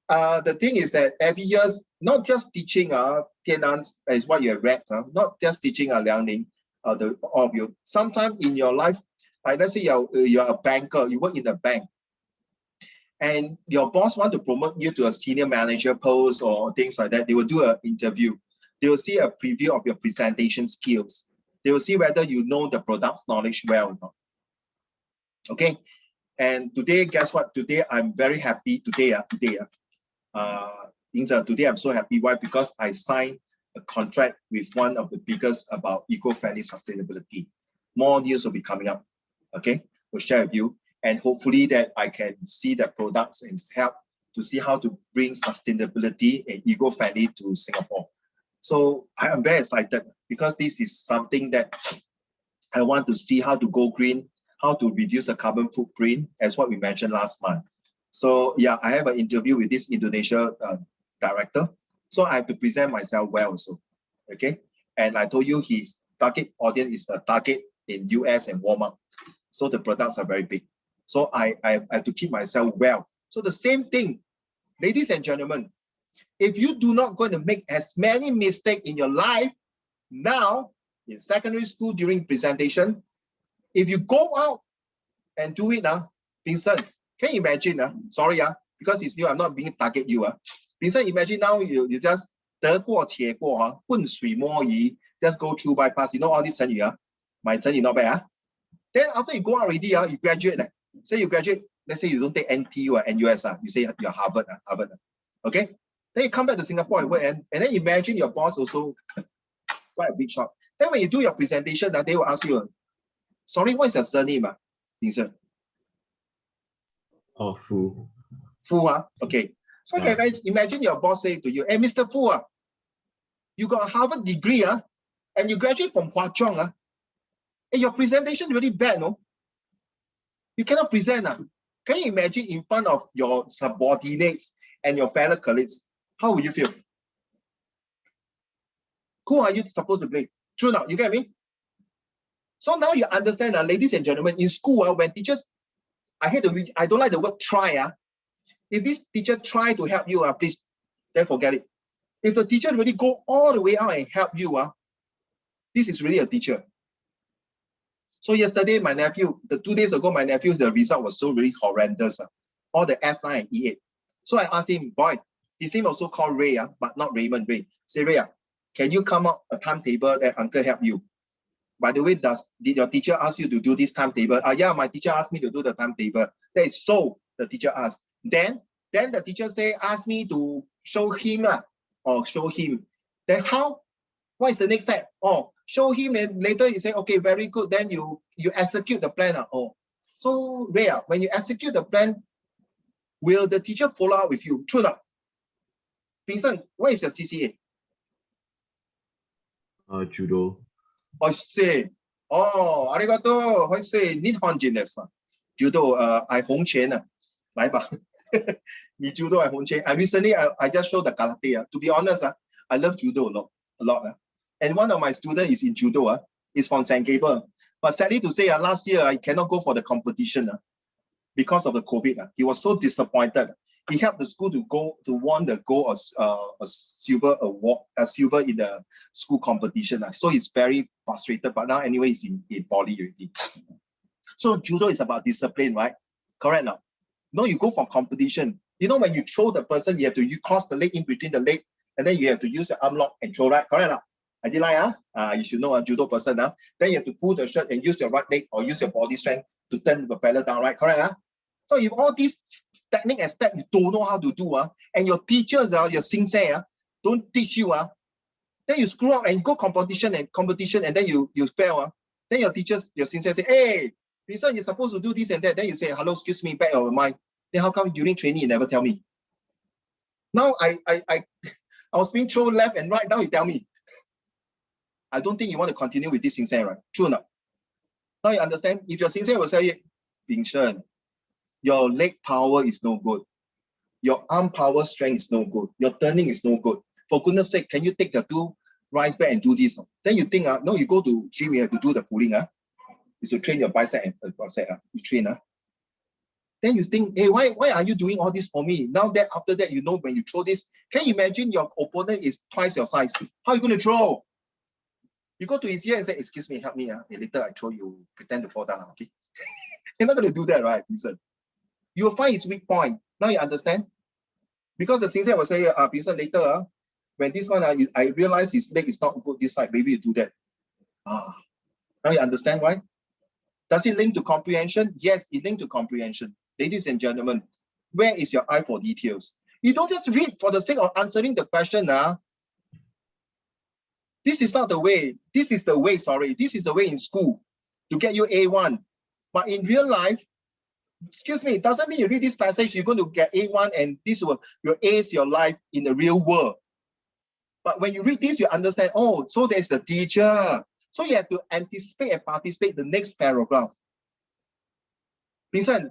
The thing is that every year, not just teaching is what you have read, not just teaching learning, all of you. Sometimes in your life, like let's say you're a banker, you work in a bank, and your boss want to promote you to a senior manager post or things like that. They will do an interview. They will see a preview of your presentation skills. They will see whether you know the product's knowledge well or not. Okay. And today, guess what? Today, I'm very happy. Today, I'm so happy. Why? Because I signed a contract with one of the biggest about eco-friendly sustainability. More news will be coming up. Okay, we'll share with you. And hopefully that I can see the products and help to see how to bring sustainability and eco-friendly to Singapore. So I am very excited because this is something that I want to see how to go green, how to reduce the carbon footprint, as what we mentioned last month. So yeah, I have an interview with this Indonesia director. So I have to present myself well also, okay? And I told you his target audience is a target in US and Walmart. So the products are very big. So I have to keep myself well. So the same thing, ladies and gentlemen, if you do not going to make as many mistakes in your life now, in secondary school during presentation, if you go out and do it, Vincent, can you imagine? Sorry, because it's you, I'm not being target you. Vincent, imagine now you just 得过且过, 浑水摸鱼, just go through bypass. You know all these 成语, my 成语 not bad. Then after you go out already, you graduate. Say you graduate, let's say you don't take NTU or NUS, you say you're Harvard. Okay? Then you come back to Singapore and work, and then imagine your boss also quite a big shot. Then when you do your presentation, they will ask you, sorry, what is your surname, Vincent? Oh, Fu. Fu, okay. So you can imagine your boss say to you, hey, Mr. Fu, you got a Harvard degree, and you graduate from Hwa Chong, and your presentation is really bad, no? You cannot present. Can you imagine in front of your subordinates and your fellow colleagues? How would you feel? Who are you supposed to blame? True now, you get me? So now you understand, ladies and gentlemen, in school, when teachers, I don't like the word try. If this teacher try to help you, please, then forget it. If the teacher really go all the way out and help you, this is really a teacher. So yesterday, my nephew, 2 days ago, my nephew's the result was so really horrendous. All the F9 and E8. So I asked him, boy, his name also called Ray, but not Raymond, Ray. Say, Ray, can you come up a timetable that uncle help you? By the way, did your teacher ask you to do this timetable? Yeah, my teacher asked me to do the timetable. That is so, the teacher asked. Then the teacher say, ask me to show him or show him. Then how? What is the next step? Oh, show him, and later you say, okay, very good. Then you execute the plan. Oh, so Ray, when you execute the plan, will the teacher follow up with you? True not? Vincent, what is your CCA? Judo. I say, arigato. I say, Nihonjin desu. Judo, I Hong Chen.来吧. Ni judo, I Hong Chen. Recently, I just showed the karate. To be honest, I love judo a lot. And one of my students is in judo. Is from St. Gabriel. But sadly to say, last year, I cannot go for the competition because of the COVID. He was so disappointed. He helped the school to won the gold or a silver award, silver in the school competition. So he's very frustrated. But now anyway, he's in poly already. So judo is about discipline, right? Correct now? No, you go for competition. You know, when you throw the person, you have to cross the leg in between the leg, and then you have to use the arm lock and throw, right? Correct now? I did like, you should know a judo person. Then you have to pull the shirt and use your right leg or use your body strength to turn the propeller down, right? Correct? So if all these technique and steps you don't know how to do, and your teachers, your sensei, don't teach you, then you screw up and go competition, and then you fail. Then your teachers, your sensei say, hey, Lisa, you're supposed to do this and that. Then you say, hello, excuse me, back of mind. Then how come during training you never tell me? Now I was being thrown left and right. Now you tell me. I don't think you want to continue with this sensei, right? True enough. Now you understand. If your sensei will say, Vincent, your leg power is no good. Your arm power strength is no good. Your turning is no good. For goodness sake, can you take the 2 rice bag and do this? Then you think, no, you go to gym, you have to do the pulling. is to train your bicep and quadricep. You train. Then you think, hey, why are you doing all this for me? Now that after that, you know when you throw this, can you imagine your opponent is twice your size? How are you going to throw? You go to his ear and say, excuse me, help me. Later I throw you, pretend to fall down, okay? You're not going to do that, right? Listen. You will find his weak point. Now you understand? Because the sensei will say, Vincent, later, when this one, I realize his leg is not good this side, maybe you do that. Now you understand why? Does it link to comprehension? Yes, it linked to comprehension. Ladies and gentlemen, where is your eye for details? You don't just read for the sake of answering the question. This is not the way. This is the way, sorry. This is the way in school to get you A1. But in real life, excuse me, it doesn't mean you read this passage, you're going to get A1 and this will ace your life in the real world. But when you read this, you understand, oh, so there's the teacher. So you have to anticipate and participate the next paragraph. Listen,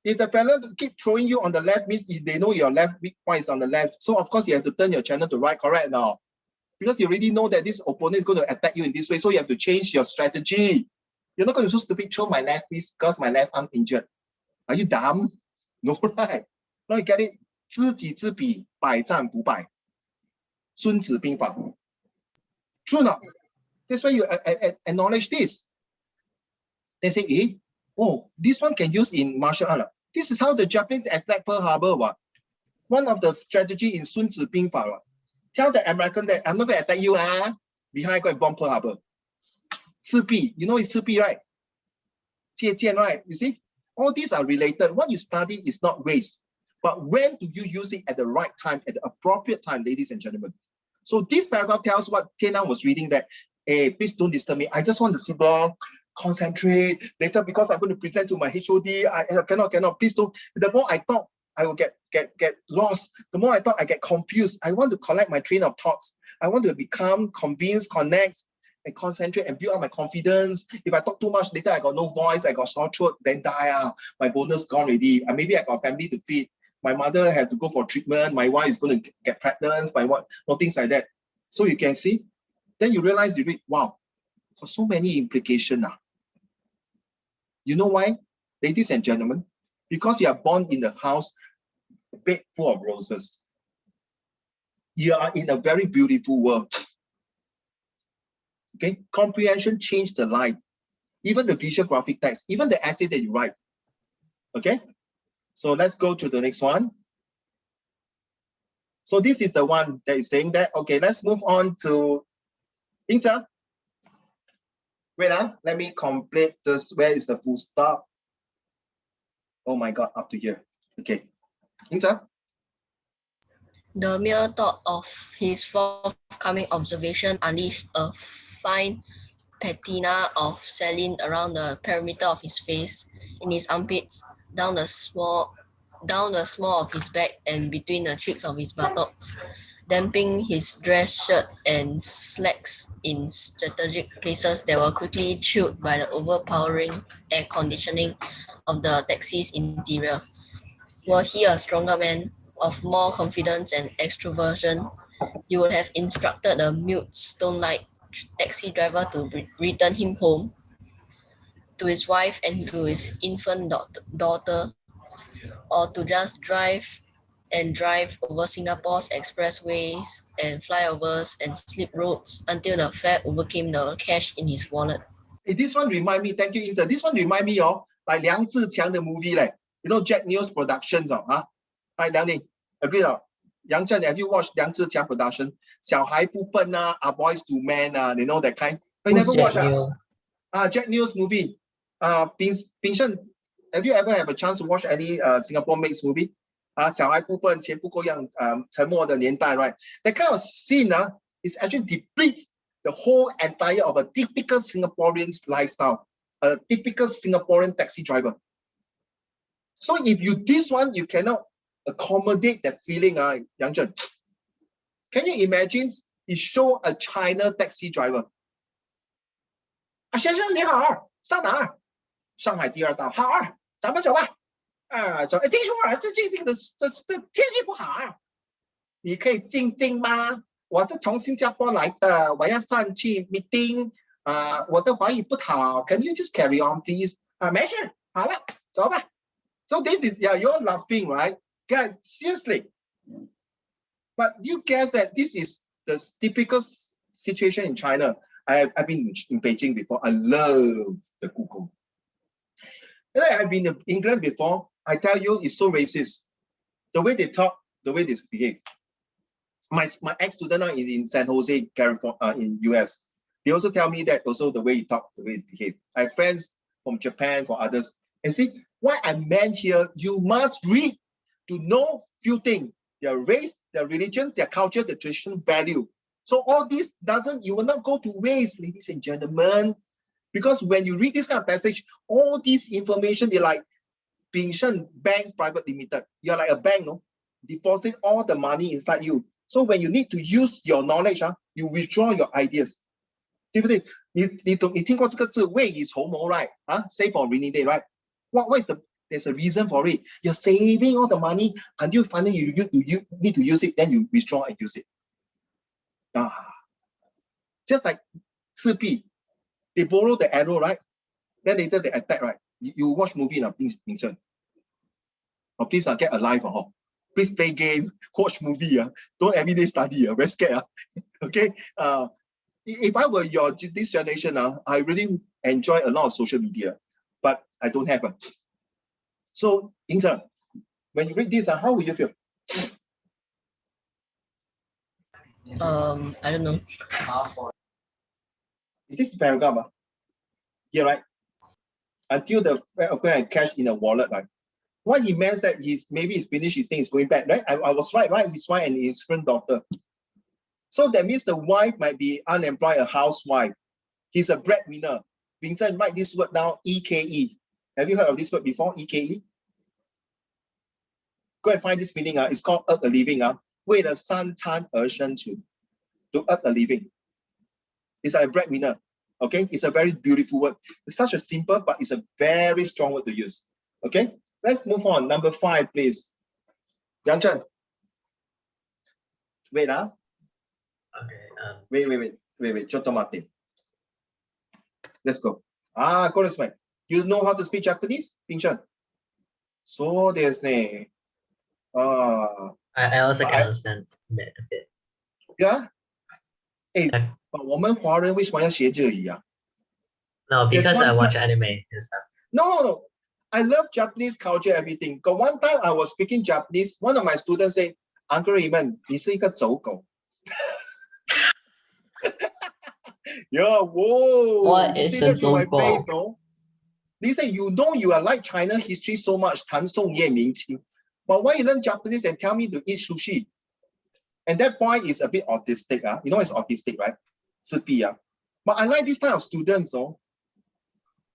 if the fellow keep throwing you on the left, means they know your left weak point is on the left. So of course you have to turn your channel to right, correct now. Because you already know that this opponent is going to attack you in this way. So you have to change your strategy. You're not going to so stupid, throw my left, please, because my left arm injured. Are you dumb? No, right? Now you get it. 知己知彼，百战不败。孙子兵法。True not? That's why you acknowledge this. They say, oh, this one can use in martial art. This is how the Japanese attack Pearl Harbor. One of the strategy in 孙子兵法. Tell the American that I'm not going to attack you. Behind, go and bomb Pearl Harbor. 赤壁, you know it's 赤壁, right? 借剑, right? You see? All these are related. What you study is not waste. But when do you use it at the right time, at the appropriate time, ladies and gentlemen? So this paragraph tells what Tiana was reading that, hey, please don't disturb me. I just want to sit down, concentrate. Later, because I'm going to present to my HOD, I cannot, please don't. The more I talk, I will get lost. The more I talk, I get confused. I want to collect my train of thoughts. I want to become convinced, connect, and concentrate and build up my confidence. If I talk too much, later I got no voice, I got sore throat, then die. My bonus gone already. And maybe I got family to feed. My mother had to go for treatment. My wife is going to get pregnant. My wife, no things like that. So you can see. Then you realize you read, wow, got so many implications. You know why, ladies and gentlemen? Because you are born in the house, a bed full of roses. You are in a very beautiful world. Okay, comprehension changed the life. Even the visual graphic text, even the essay that you write. Okay, so let's go to the next one. So this is the one that is saying that. Okay, let's move on to Inter. Wait, let me complete this. Where is the full stop? Oh my God, up to here. Okay, Inter. The mere thought of his forthcoming observation unleashed a fine patina of saline around the perimeter of his face, in his armpits, down the small of his back, and between the cheeks of his buttocks, damping his dress shirt and slacks in strategic places that were quickly chilled by the overpowering air conditioning of the taxi's interior. Were he a stronger man, of more confidence and extroversion, you would have instructed the mute, stone-like taxi driver to return him home to his wife and to his infant daughter, or to just drive over Singapore's expressways and flyovers and slip roads until the fare overcame the cash in his wallet. Hey, this one remind me, thank you, Inter. This one remind me of like Liang Zhiqiang the movie, like, you know, Jack Neal's productions, right, Liang Ning, agree or Yang Chen, have you watched Liang Zhiqiang production? 小孩不笨啊, A Boys to Men, you know that kind. You never watch Jack Neal's movie. Bing Shen, have you ever have a chance to watch any Singapore makes movie? 小孩不笨，钱不够用，沉默的年代, right? That kind of scene is actually depletes the whole entire of a typical Singaporean's lifestyle, a typical Singaporean taxi driver. So if you this one, you cannot accommodate that feeling, Yang Zhen. Can you imagine you show a China taxi driver? 先生你好，上哪儿？上海第二道，好，咱们走吧。走，听说这天气不好，你可以静静吗？我是从新加坡来的，我要上去 meeting，我的华语不好 ，Can you just carry on, please? 没事，好了，走吧。So this is, yeah, you're laughing, right? Guys, seriously. But you guess that this is the typical situation in China. I've been in Beijing before. I love the Google. And I've been in England before. I tell you, it's so racist. The way they talk, the way they behave. My ex-student now in San Jose, California, in US. They also tell me that also the way you talk, the way you behave. I have friends from Japan, for others. And see, what I meant here, you must read to know few things. Their race, their religion, their culture, their traditional value. So all this you will not go to waste, ladies and gentlemen. Because when you read this kind of passage, all this information, they're like, Pingshan Bank Private Limited. You're like a bank, no? Deposit all the money inside you. So when you need to use your knowledge, you withdraw your ideas. 对不对？你听过这个字未雨绸缪 right? Save for rainy day, right? What is there's a reason for it. You're saving all the money until finally you need to use it, then you withdraw and use it. Just like 赤壁, they borrow the arrow, right? Then later they attack, right? You watch movie now, Vincent. Oh, please get alive. Please play game, watch movie. Don't everyday study. Very scared. Okay. If I were this generation, I really enjoy a lot of social media, but I don't have. So, Vincent, when you read this, how will you feel? I don't know. Is this the paragraph? Yeah, right. Until the cash in a wallet, right? What he means that maybe he's finished his thing, he's going back, right? I was right? His wife and his friend daughter. So that means the wife might be unemployed, a housewife. He's a breadwinner. Vincent, write this word down, EKE. Have you heard of this word before, EKE? Go and find this meaning. It's called earn a living. 为了三餐而生存 to earn a living. It's like a breadwinner. Okay, it's a very beautiful word. It's such a simple, but it's a very strong word to use. Okay, let's move on. Number 5, please. Yang Chen. Wait, Okay. Wait. Choto mate. Let's go. Congressman. You know how to speak Japanese, Pingshan? So there's ne. I also can understand a bit. Yeah. Hey, but 我们华人为什么要学这语啊？ No, because I watch anime and stuff. No. I love Japanese culture, everything. Got one time I was speaking Japanese, one of my students said, Uncle Raymond, 你是一个走狗。 Yeah, whoa. What You is say a that to my zogo? face, no? They say, you know you are like China history so much, 唐宋元明清. But why you learn Japanese and tell me to eat sushi? And that boy is a bit autistic. You know it's autistic, right? 自闭. But I like this kind of students.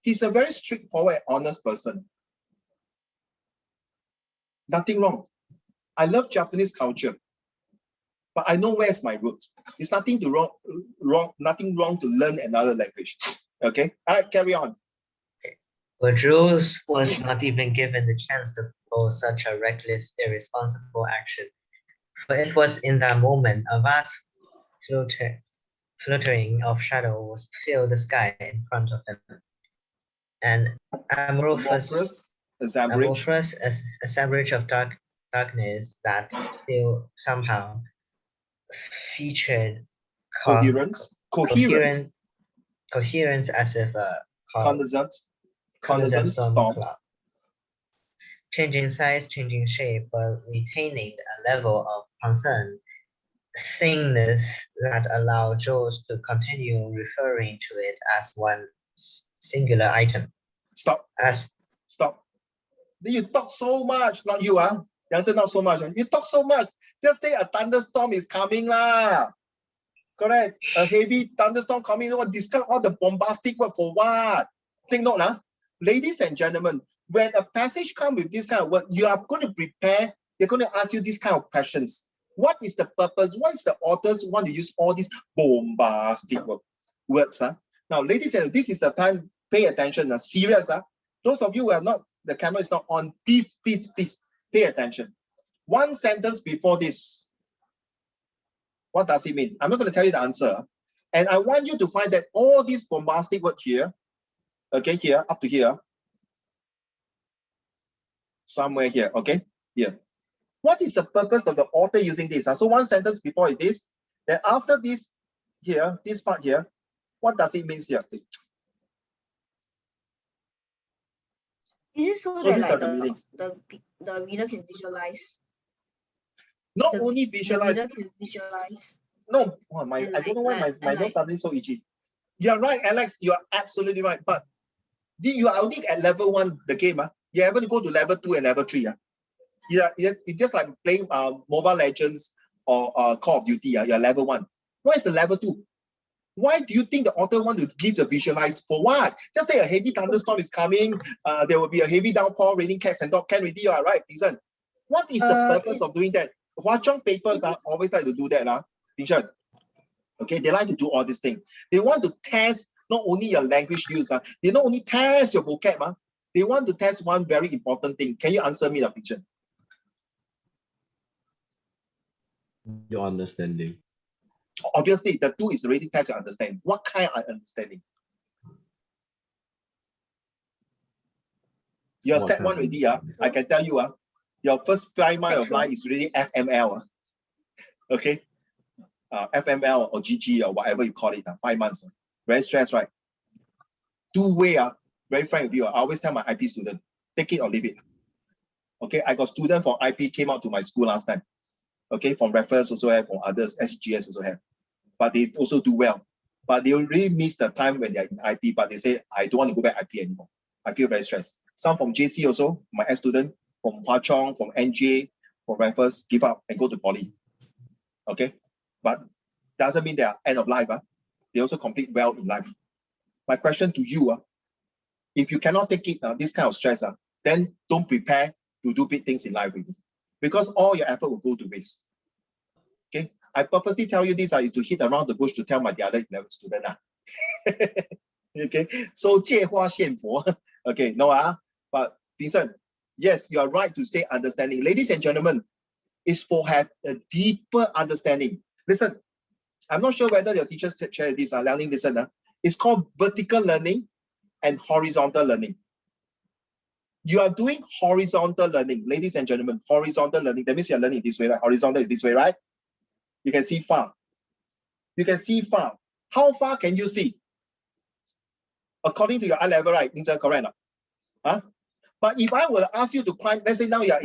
He's a very straightforward, honest person. Nothing wrong. I love Japanese culture. But I know where's my roots. It's nothing wrong to learn another language. Okay? All right, carry on. But Jules was not even given the chance to propose such a reckless, irresponsible action. For it was in that moment a vast fluttering of shadows filled the sky in front of him. An amorphous assemblage of darkness that still somehow featured coherence as if a condensate storm cloud. Changing size, changing shape, but retaining a level of concern, thingness that allowed Jules to continue referring to it as one singular item. Stop. You talk so much, not you, Yang not so much. You talk so much. Just say a thunderstorm is coming, lah. Correct. A heavy thunderstorm coming. You want to discuss all the bombastic word for what? Take note, ladies and gentlemen. When a passage comes with this kind of word, you are going to prepare. They're going to ask you this kind of questions. What is the purpose? What is the authors want to use all these bombastic words? Now, ladies and gentlemen, this is the time. Pay attention. Serious. Those of you who are not, the camera is not on. Please pay attention. One sentence before this. What does it mean? I'm not going to tell you the answer. And I want you to find that all these bombastic words here, okay, here, up to here, somewhere here, okay, here. What is the purpose of the author using this? So one sentence before is this, then after this here, this part here, what does it mean here? Is it so So that these are like the meanings. the reader can visualize? Not The- only The visualize. reader can visualize. No, oh, And I don't know why my and notes suddenly so itchy. You're right, Alex. You're absolutely right. But you are only at level 1, the game. You haven't go to level 2 and level 3. Yeah, it's just like playing Mobile Legends or Call of Duty. You're level 1. What is the level 2? Why do you think the author want to give the visualize? For what? Just say a heavy thunderstorm is coming. There will be a heavy downpour, raining cats and dogs. Can ready, you are right, Vincent. What is the purpose of doing that? Hua Chong papers always like to do that, Vincent. Okay, they like to do all these things. They want to test not only your language use, they not only test your vocab, they want to test one very important thing. Can you answer me, Vincent? Your understanding. Obviously, the 2 is already test your understanding. What kind of understanding? You're What set kind 1 of already, understanding? I can tell you, your first 5 months of life is really FML. Okay? FML or GG or whatever you call it, 5 months. Very stressed, right? 2-way, very frank with you. I always tell my IP student, take it or leave it. Okay, I got student from IP came out to my school last time. Okay, from Raffles also have, from others, SGS also have. But they also do well. But they really miss the time when they're in IP, but they say, I don't want to go back IP anymore. I feel very stressed. Some from JC also, my ex-student, from Hua Chong, from NJ, from Raffles, give up and go to Poly. Okay, but doesn't mean they are end of life. They also complete well in life. My question to you, if you cannot take it, this kind of stress, then don't prepare to do big things in life really, because all your effort will go to waste. Okay, I purposely tell you this is to hit around the bush to tell my the other 11 student. Okay, so 借花献佛. Okay, no, but Vincent, yes, you are right to say understanding. Ladies and gentlemen, it's for have a deeper understanding. Listen, I'm not sure whether your teachers share this, learning listen. It's called vertical learning and horizontal learning. You are doing horizontal learning, ladies and gentlemen, horizontal learning. That means you're learning this way, right? Horizontal is this way, right? You can see far. You can see far. How far can you see? According to your eye level, right? Is that correct? But if I will ask you to climb, let's say now you're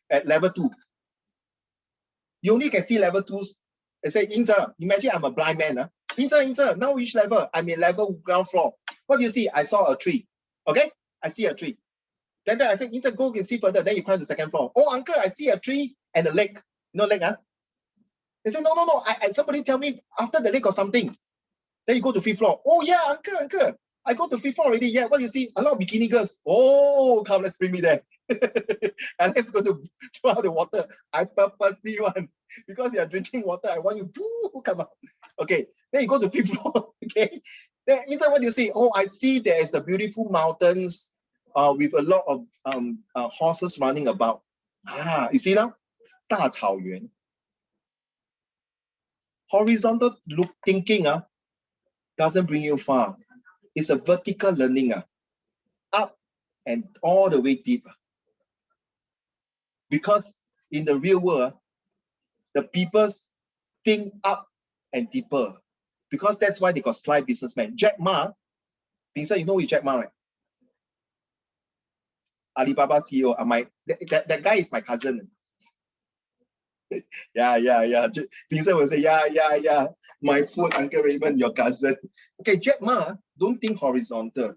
at level 2. You only can see level 2s. I say, Inza, imagine I'm a blind man. Inza, now which level? I'm in level ground floor. What do you see? I saw a tree. Okay? I see a tree. Then I say, Inza, go and see further. Then you climb to the second floor. Oh, uncle, I see a tree and a lake. No lake, They say, no. Somebody tell me after the lake or something. Then you go to 5th floor. Oh, yeah, uncle. I go to 5th floor already. Yeah, what do you see? A lot of bikini girls. Oh, come, let's bring me there. And let's go to throw out the water. I purposely want, because you are drinking water, I want you to come out. Okay, then you go to 5th floor. Okay, then inside what do you see? Oh, I see there is a beautiful mountains with a lot of horses running about. You see now? 大草原. Horizontal thinking doesn't bring you far. It's a vertical learning, up and all the way deep. Because in the real world, the people think up and deeper. Because that's why they got sly businessmen. Jack Ma, Vincent, you know who is Jack Ma, right? Alibaba CEO. That guy is my cousin. Yeah. Vincent will say, yeah. My food, Uncle Raymond, your cousin. Okay, Jack Ma, don't think horizontal.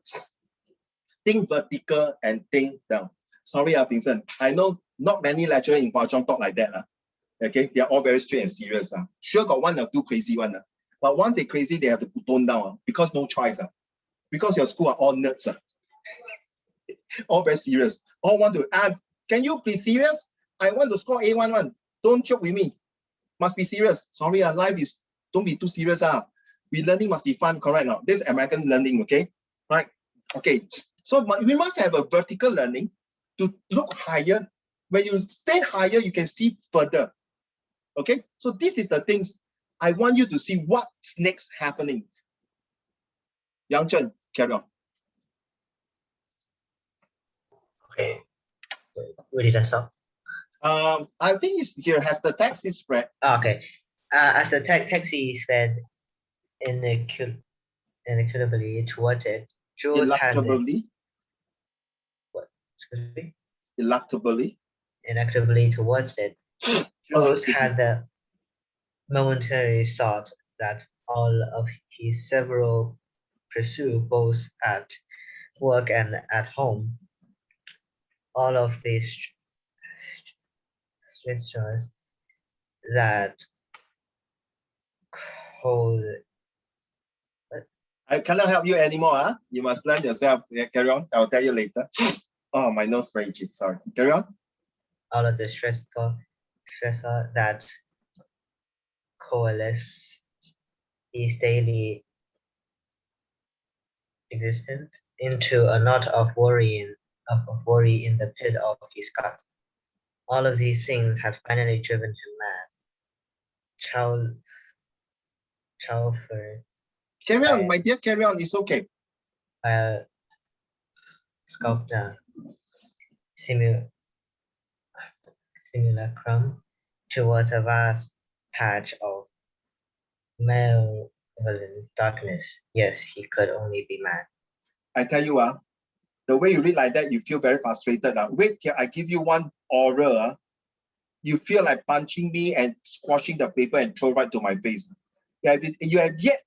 Think vertical and think down. Sorry, Vincent. I know not many lecturers in Hua Chong talk like that. Okay, they are all very straight and serious. Sure, got 1 or 2 crazy one. But once they're crazy, they have to tone down because no choice. Because your school are all nerds. All very serious. All want to add. Can you be serious? I want to score A11. Don't joke with me. Must be serious. Sorry, life is, don't be too serious. We learning must be fun, correct now? This is American learning, okay? Right? Okay. So we must have a vertical learning to look higher. When you stay higher, you can see further. Okay? So this is the things I want you to see what's next happening. Yang Chen, carry on. Okay. Where did I stop? I think it's here. Has the taxi spread? Okay. As the taxi sped inequitably towards it, Jules had Eluctably. what? Excuse me. Eluctably. Inequitably towards it, Jules excuse had me. the momentary thought that all of his several pursuits, both at work and at home, all of these stressors that cold. I cannot help you anymore. Huh? You must learn yourself. Yeah, carry on. I'll tell you later. Oh, my nose very itchy. Sorry. Carry on. All of the stressor that coalesce his daily existence into a knot of worry in the pit of his gut. All of these things had finally driven him mad. Chalford, Carry on, my dear. Carry on. It's okay. by a sculptor simulacrum towards a vast patch of malevolent darkness. Yes, he could only be mad. I tell you, the way you read like that, you feel very frustrated. Wait till I give you one oral. You feel like punching me and squashing the paper and throw right to my face. You have yet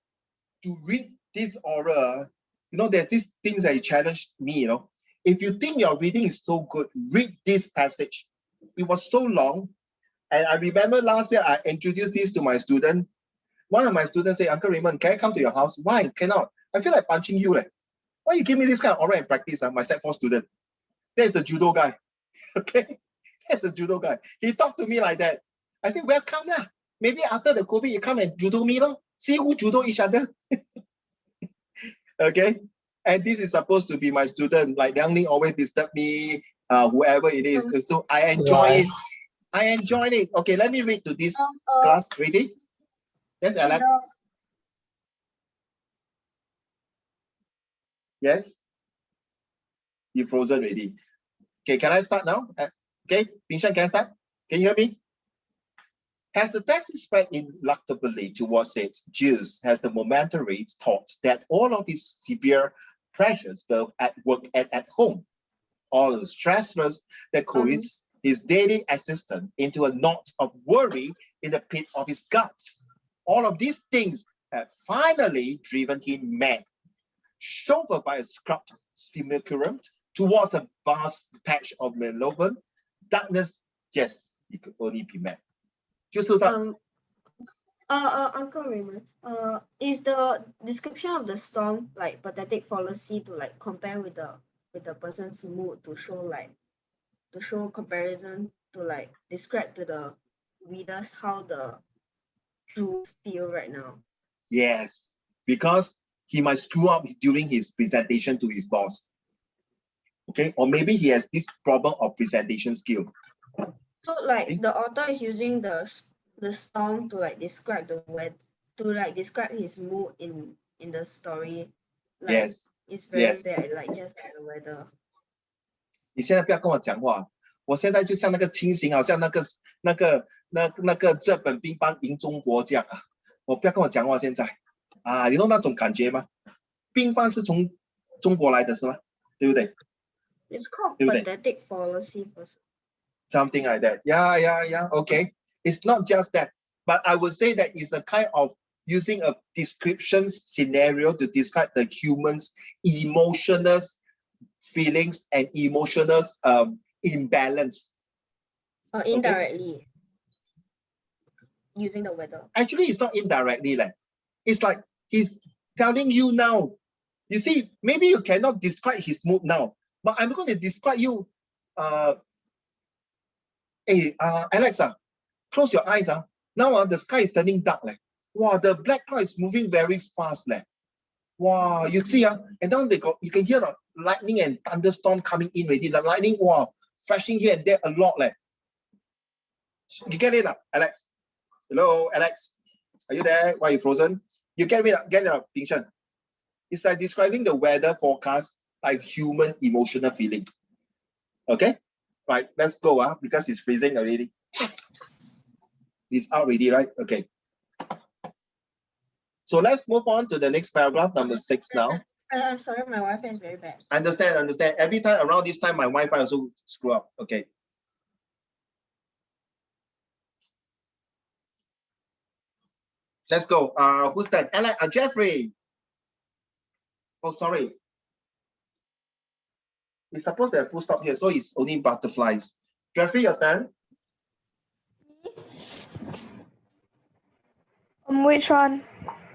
to read this oral. You know, there's these things that you challenge me, you know. If you think your reading is so good, read this passage. It was so long. And I remember last year, I introduced this to my student. One of my students said, Uncle Raymond, can I come to your house? Why? Cannot. I feel like punching you. Why you give me this kind of oral and practice? My Sec 4 student. There's the judo guy. Okay? That's the judo guy. He talked to me like that. I said, welcome lah. Maybe after the COVID, you come and judo me lo. See who judo each other. Okay? And this is supposed to be my student. Like Liang Ling always disturb me, whoever it is. So I enjoy it. I enjoyed it. Okay, let me read to this class. Ready? Yes, Alex? Yes? You frozen already. Okay, can I start now? Okay, Pingshan, can I start? Can you hear me? As the taxi spread ineluctably towards it, Jules has the momentary thought that all of his severe pressures, both at work and at home, all the stressors that coerce his daily existence into a knot of worry in the pit of his guts. All of these things have finally driven him mad. Chauffeured by a scrubbed simulacrum towards a vast patch of malevolent darkness, yes, he could only be mad. Uncle Raymond, is the description of the storm like pathetic fallacy to like compare with the person's mood to show comparison to like describe to the readers how the Jews feel right now? Yes, because he might screw up during his presentation to his boss. Okay, or maybe he has this problem of presentation skill. So like the author is using the storm to like describe the weather, to like describe his mood in the story. Like, yes, it's very bad, like just like the weather. 你现在不要跟我讲话，我现在就像那个情形，好像那个这本乒乓赢中国这样啊！我不要跟我讲话，现在啊，你懂那种感觉吗？乒乓是从中国来的是吧？对不对？ It's called pathetic fallacy. Something like that. Yeah. Okay. It's not just that, but I would say that it's a kind of using a description scenario to describe the human's emotional feelings and emotional imbalance. Indirectly. Using the weather. Actually, it's not indirectly. It's like he's telling you now. You see, maybe you cannot describe his mood now, but I'm going to describe you. Hey, Alex, close your eyes. Now the sky is turning dark. Wow, the black cloud is moving very fast. Wow, you see, and then you can hear the lightning and thunderstorm coming in already. The lightning, wow, flashing here and there a lot. You get it, Alex? Hello, Alex. Are you there? Why are you frozen? You get it, Ping Shen. It's like describing the weather forecast like human emotional feeling. Okay? Right, let's go, because it's freezing already. It's out already, right? Okay. So let's move on to the next paragraph, number 6 now. I'm sorry, my Wi-Fi is very bad. Understand. Every time around this time, my Wi-Fi also screw up. Okay. Let's go. Who's that? Alex, Jeffrey. Oh, sorry. It's supposed to have full stop here, so it's only butterflies. Jeffrey, your turn. Which one?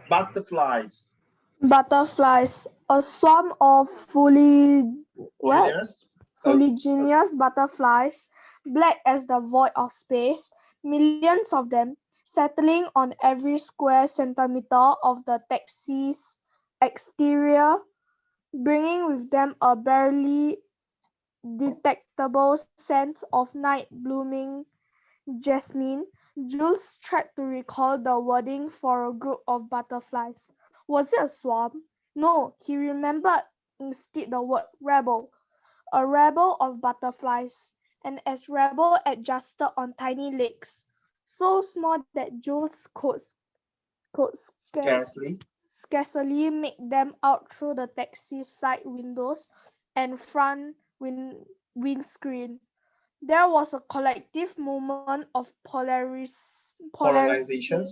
Butterflies. Butterflies. A swarm of Genius. fuliginous butterflies, black as the void of space, millions of them, settling on every square centimeter of the taxi's exterior, bringing with them a barely detectable scent of night blooming jasmine. Jules tried to recall the wording for a group of butterflies. Was it a swarm? No, he remembered instead the word rabble. A rabble of butterflies, and as rabble adjusted on tiny legs, so small that Jules could scarcely make them out through the taxi's side windows and front windscreen. There was a collective movement of Polarization,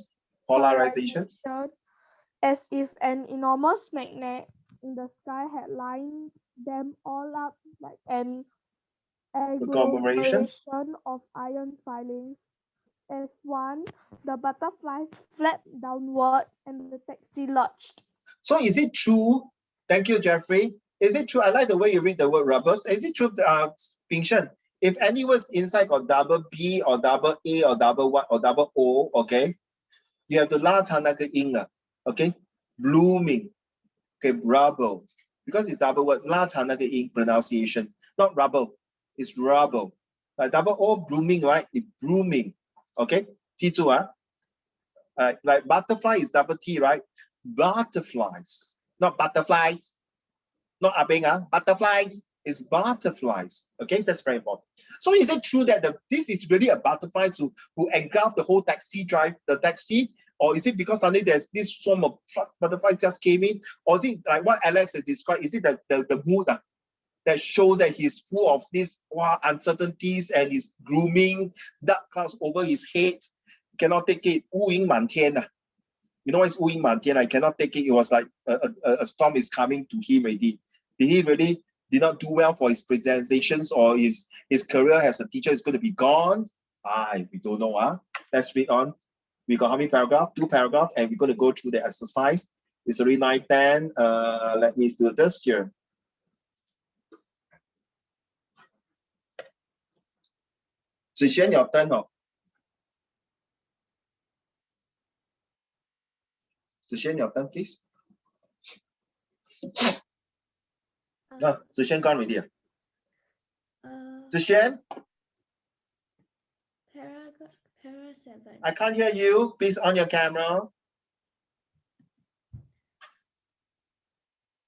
as if an enormous magnet in the sky had lined them all up like an agglomeration of iron filings. As one, the butterflies flapped downward and the taxi lurched. So is it true? Thank you, Jeffrey. Is it true? I like the way you read the word rubbers. Is it true, Ping Shen? If any words inside got double B or double A or double Y or double O, okay, you have to 拉长那个音了, okay? Blooming, okay, rubble. Because it's double words, 拉长那个音 pronunciation, not rubble, it's rubble. Like double O, blooming, right? It's blooming, okay? 记住, like butterfly is double T, right? Butterflies, not butterflies, not abeng, butterflies is butterflies. Okay, that's very important. So is it true that this is really a butterfly who engulfed the whole taxi, or is it because suddenly there's this swarm of butterflies just came in, or is it like what Alex has described? Is it the mood that shows that he's full of these uncertainties and is grooming dark clouds over his head? Cannot take it. 乌云满天. You know what is 乌云满天? I cannot take it. It was like a storm is coming to him already. Did he really did not do well for his presentations, or his career as a teacher is going to be gone? We don't know. Let's read on. We got how many paragraphs? 2 paragraphs, and we're going to go through the exercise. It's already 9:10. Let me do this here. Zixuan, your turn. Zixuan, your turn, please. Zixuan gone already. Zixuan? Para 7. I can't hear you. Please on your camera.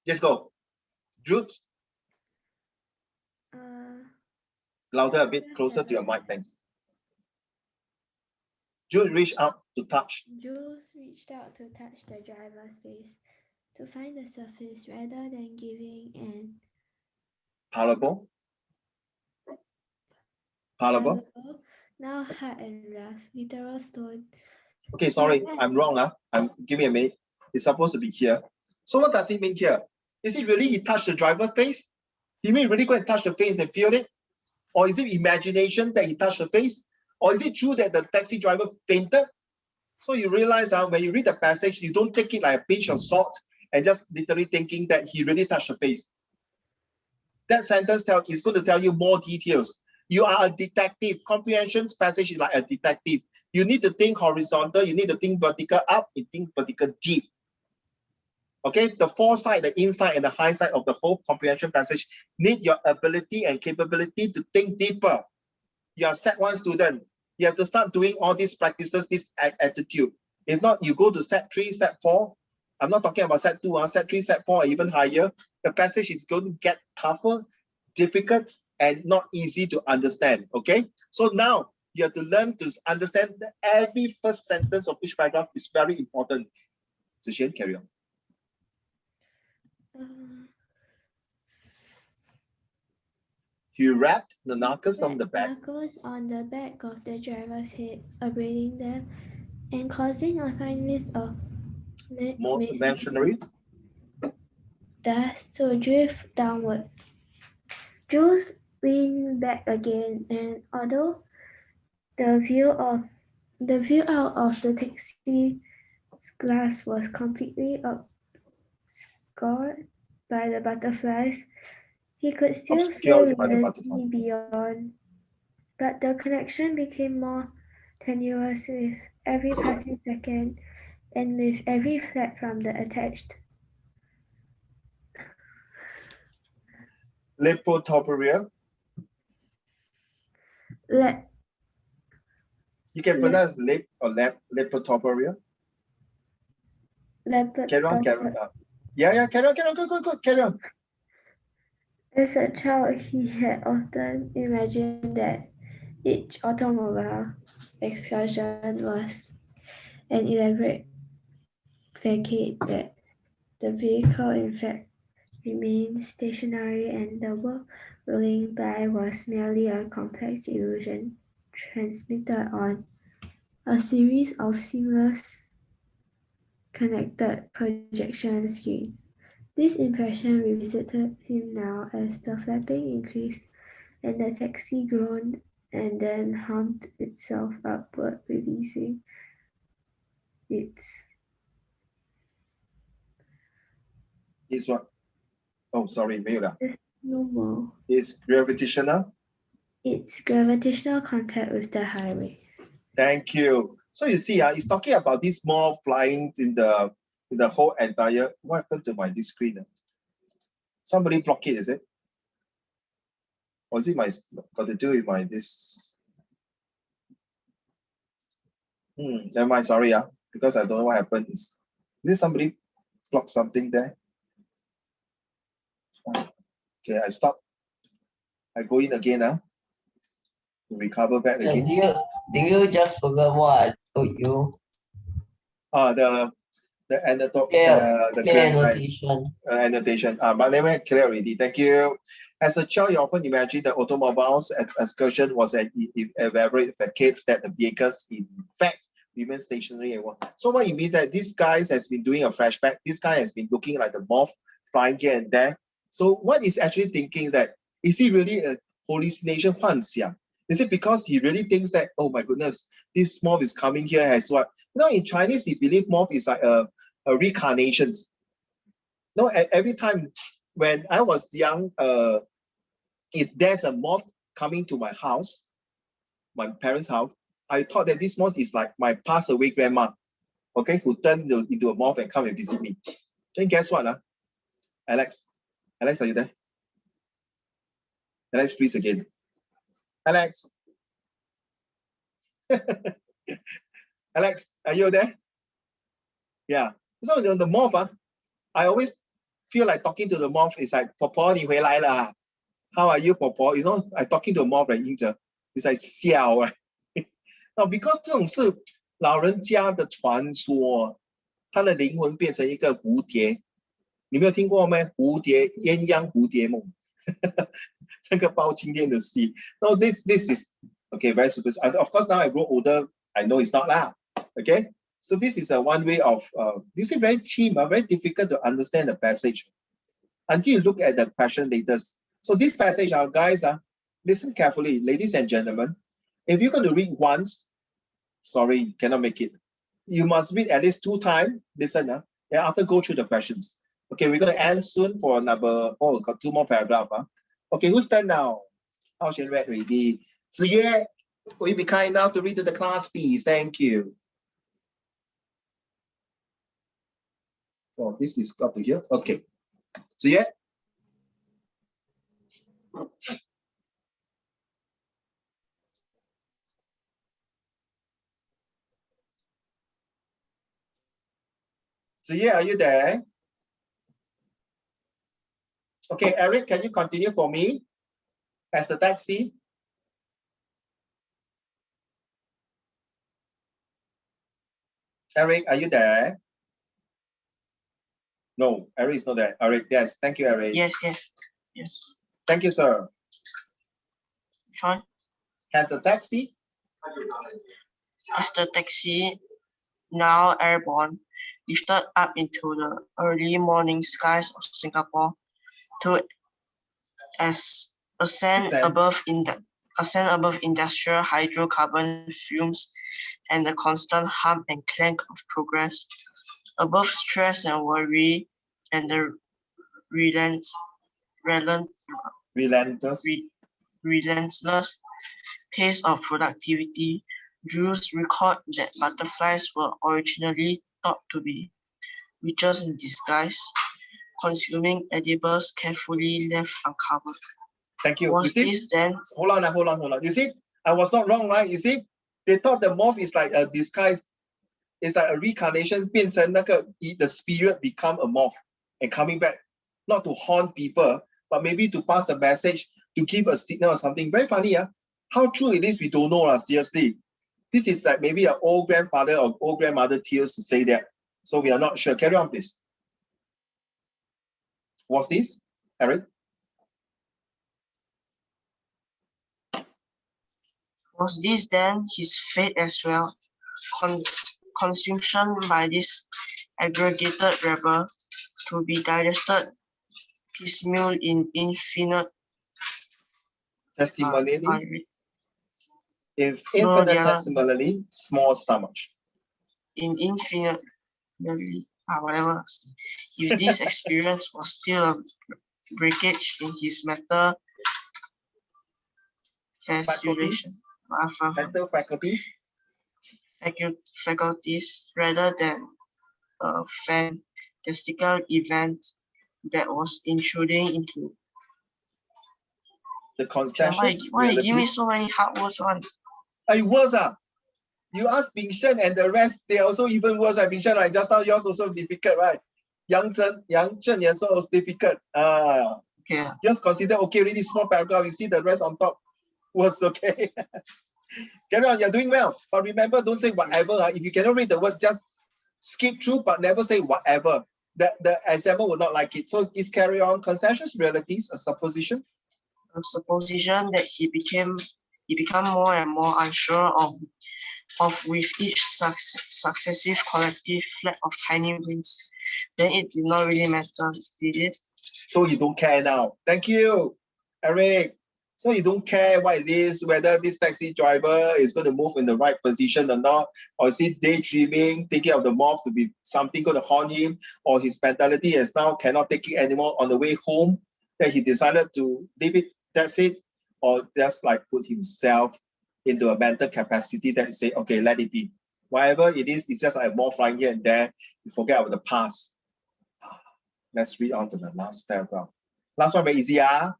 Just go. Jules? Louder a bit, closer to your mic, thanks. Jules reached out to touch. Jules reached out to touch the driver's face to find the surface rather than giving an Parable? Now hard and rough, literal stone. Okay, sorry, I'm wrong. Give me a minute. It's supposed to be here. So what does it mean here? Is it really he touched the driver's face? He may really go and touch the face and feel it? Or is it imagination that he touched the face? Or is it true that the taxi driver fainted? So you realize when you read the passage, you don't take it like a pinch of salt and just literally thinking that he really touched the face. That sentence is going to tell you more details. You are a detective. Comprehension passage is like a detective. You need to think horizontal. You need to think vertical up. You think vertical deep. Okay, the foresight, the insight, and the hindsight of the whole comprehension passage need your ability and capability to think deeper. You are Sec 1 student. You have to start doing all these practices, this attitude. If not, you go to set 3, set 4. I'm not talking about set 2, set 3, set 4, or even higher. The passage is going to get tougher, difficult, and not easy to understand, okay? So now you have to learn to understand that every first sentence of each paragraph is very important. Zixuan, carry on. He wrapped the knuckles on the back. Knuckles on the back of the driver's head, abrading them and causing a fine mist of Masonry. dust to drift downward. Jules leaned back again, and although the view out of the taxi's glass was completely obscured by the butterflies, he could still feel reality beyond. But the connection became more tenuous with every passing second and with every flap from the attached Leptospirea. You can pronounce lip or leptospirea. Carry on. Yeah, carry on, good, carry on. As a child, he had often imagined that each automobile excursion was an elaborate facade, that the vehicle in fact remained stationary and the world rolling by was merely a complex illusion transmitted on a series of seamless connected projection screens. This impression revisited him now as the flapping increased and the taxi groaned and then humped itself upward, releasing its... Is what? Oh, sorry, Mira. No more. Is gravitational? It's gravitational contact with the highway. Thank you. So you see, he's talking about this moth flying in the whole entire. What happened to my this screen? Somebody block it, is it? Or is it my got to do with my this? Never mind, sorry, because I don't know what happened. Did somebody block something there? Okay, I stop. I go in again to recover back again. Do you just forget what I told you? The annotation. Annotation. But anyway, clear already. Thank you. As a child, you often imagine that automobiles excursion was an elaborate facade that the vehicles in fact remain stationary. So what it means that this guy has been doing a flashback. This guy has been looking like the moth flying here and there. So what he's actually thinking is that, is he really a hallucination? Is it because he really thinks that, oh my goodness, this moth is coming here as what? You know, in Chinese, they believe moth is like a reincarnation. No, every time when I was young, if there's a moth coming to my house, my parents' house, I thought that this moth is like my passed away grandma, okay, who turned into a moth and come and visit me. Then guess what? Alex, are you there? Alex, freeze again. Alex. Alex, are you there? Yeah. So the moth, I always feel like talking to the moth. It's like, 婆婆你回来了 How are you, 婆婆? You know, I talking to a moth like it's like 笑 Now, because 这种是老人家的传说，他的灵魂变成一个蝴蝶。你没有听过吗？蝴蝶鸳鸯蝴蝶梦，那个包青天的戏。No, this is okay, very super. Of course, now I grow older, I know it's not lah. Okay, so this is one way of this is very very difficult to understand the passage until you look at the question later. So this passage, guys, listen carefully, ladies and gentlemen. If you're going to read once, sorry, cannot make it. You must read at least 2 times. Listen, and after go through the questions. Okay, we're going to end soon for number, got 2 more paragraphs. Okay, who's done now? How should read already? Ziyue, will you be kind enough to read to the class, please? Thank you. Oh, this is got to here. Okay. Ziyue. So yeah, are you there? Okay, Eric, can you continue for me as the taxi? Eric, are you there? No, Eric is not there. Eric, yes. Thank you, Eric. Yes. Thank you, sir. Fine. Has the taxi? As the taxi, now airborne, lifted up into the early morning skies of Singapore to ascend above industrial hydrocarbon fumes and the constant hum and clank of progress, above stress and worry and the relentless pace of productivity. Jules record that butterflies were originally thought to be witches in disguise, consuming edibles carefully left uncovered. Thank you. Was this then? Hold on. You see, I was not wrong, right? You see, they thought the moth is like a disguise. It's like a reincarnation, 变成那个 the spirit become a moth and coming back, not to haunt people, but maybe to pass a message, to give a signal or something. Very funny, yeah. How true it is, we don't know, seriously. This is like maybe an old grandfather or old grandmother tears to say that. So we are not sure. Carry on, please. What's this, Eric? Was this then his fate as well? Consumption by this aggregated rebel to be digested piecemeal in infinite testimonially. If infinitesimally small stomach. In infinitely, whatever. If this experience was still a breakage in his mental faculties rather than a fantastical event that was intruding into the conscientious why you give me so many hard words on? Worse you ask Bing Shen and the rest, they also even worse, right? Bing Shen, right? Just now yours also difficult, right? Yang Zhen also was difficult. Yeah. Just consider okay, really small paragraph. You see the rest on top was okay. Carry on, you're doing well. But remember, don't say whatever. If you cannot read the word, just skip through, but never say whatever. The examiner will not like it. So is carry on. Consensus realities, a supposition. A supposition that he became more and more unsure of with each successive collective flap of tiny wings. Then it did not really matter, did it? So you don't care now. Thank you, Eric. So you don't care what it is, whether this taxi driver is going to move in the right position or not, or is he daydreaming, thinking of the moth to be something going to haunt him, or his mentality is now cannot take it anymore on the way home, that he decided to leave it, that's it, or just like put himself into a mental capacity that say, okay, let it be. Whatever it is, it's just like a moth flying here and there, you forget about the past. Let's read on to the last paragraph. Last one very easy, Yang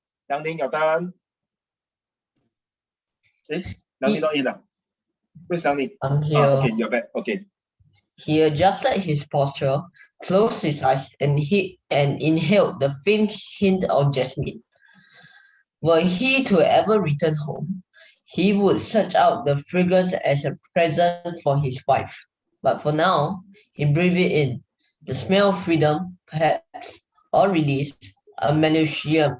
Ning, your turn. Yang Ning not in. Where's Yang Ning? I'm here. Okay, you're back. Okay. He adjusted his posture, closed his eyes, and inhaled the faint hint of jasmine. Were he to ever return home, he would search out the fragrance as a present for his wife. But for now, he breathed it in. The smell of freedom, perhaps, or release, a manumission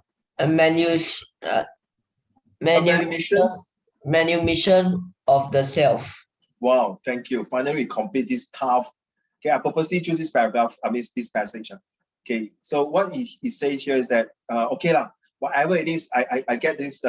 of the self. Wow, thank you. Finally, we complete this tough. Okay, I purposely choose this paragraph, this passage. Okay, so what he says here is that, okay lah, whatever it is, I get this,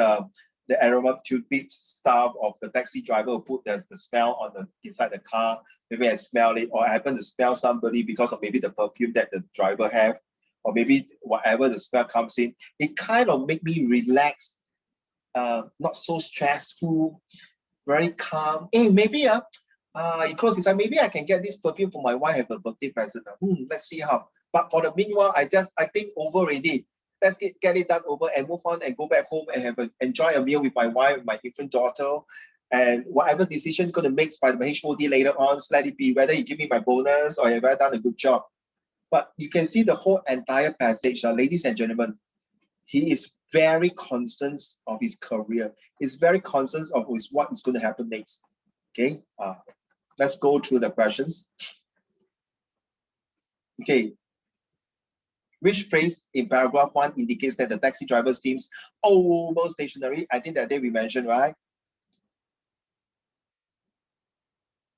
the aromatic stuff of the taxi driver who put the smell on the inside the car. Maybe I smell it, or I happen to smell somebody because of maybe the perfume that the driver have, or maybe whatever the smell comes in. It kind of make me relax, not so stressful, very calm. Hey, maybe it close inside. Maybe I can get this perfume for my wife as a birthday present. Let's see how. But for the meanwhile, I think over already. Let's get it done over and move on and go back home and enjoy a meal with my wife, my infant daughter, and whatever decision going to make by the HOD later on, let it be, whether you give me my bonus or have I done a good job. But you can see the whole entire passage, ladies and gentlemen. He is very concerned of his career. He's very concerned of what is going to happen next. Okay, let's go through the questions. Okay, which phrase in paragraph 1 indicates that the taxi driver seems almost stationary? I think that day we mentioned, right?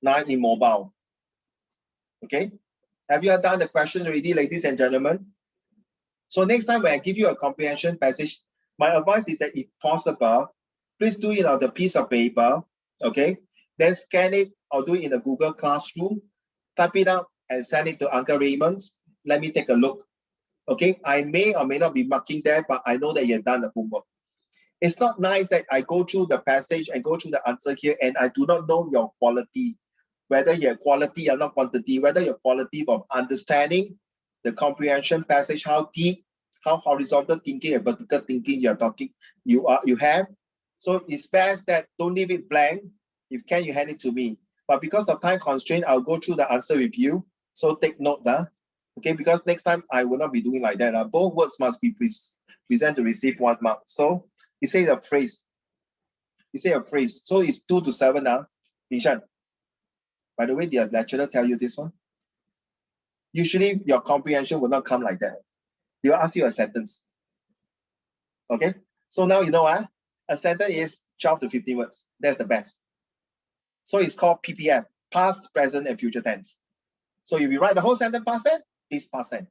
9, immobile. Okay, have you done the question already, ladies and gentlemen? So next time when I give you a comprehension passage, my advice is that if possible, please do it on the piece of paper, okay? Then scan it or do it in the Google Classroom, type it out and send it to Uncle Raymond. Let me take a look, okay? I may or may not be marking there, but I know that you have done the homework. It's not nice that I go through the passage and go through the answer here and I do not know your quality, whether your quality or not quantity, whether your quality of understanding the comprehension passage, how deep, how horizontal thinking and vertical thinking you have. So it's best that don't leave it blank. If can, you hand it to me. But because of time constraint, I'll go through the answer with you. So take note, okay? Because next time I will not be doing like that. Both words must be present to receive 1 mark. So he says a phrase. He says a phrase. So it's 2 to 7 now. Bishan. By the way, the lecturer tell you this one. Usually your comprehension will not come like that. They'll ask you a sentence. Okay? So now you know a sentence is 12 to 15 words. That's the best. So it's called PPF, past, present, and future tense. So if you write the whole sentence past tense, it's past tense.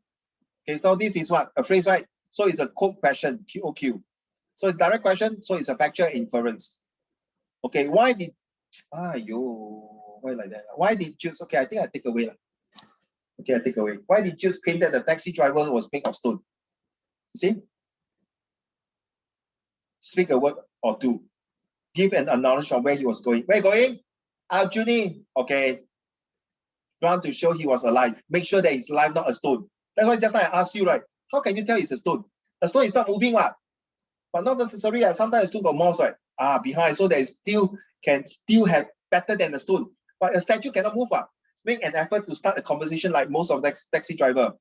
Okay, so this is what? A phrase, right? So it's a code question, QOQ. So it's direct question, so it's a factual inference. Okay, why did why like that? Why did Jews, okay, I think I take away. Okay, I take away. Why did Jews claim that the taxi driver was made of stone? You see? Speak a word or two. Give an acknowledgement of where he was going. Where going? Arjuni. Okay. Want to show he was alive. Make sure that he's alive, not a stone. That's why just now I asked you, right? How can you tell it's a stone? A stone is not moving, what? But not necessarily. Sometimes a stone got mouse, right? Behind. So that can still have better than a stone. But a statue cannot move. Make an effort to start a conversation like most of the taxi driver.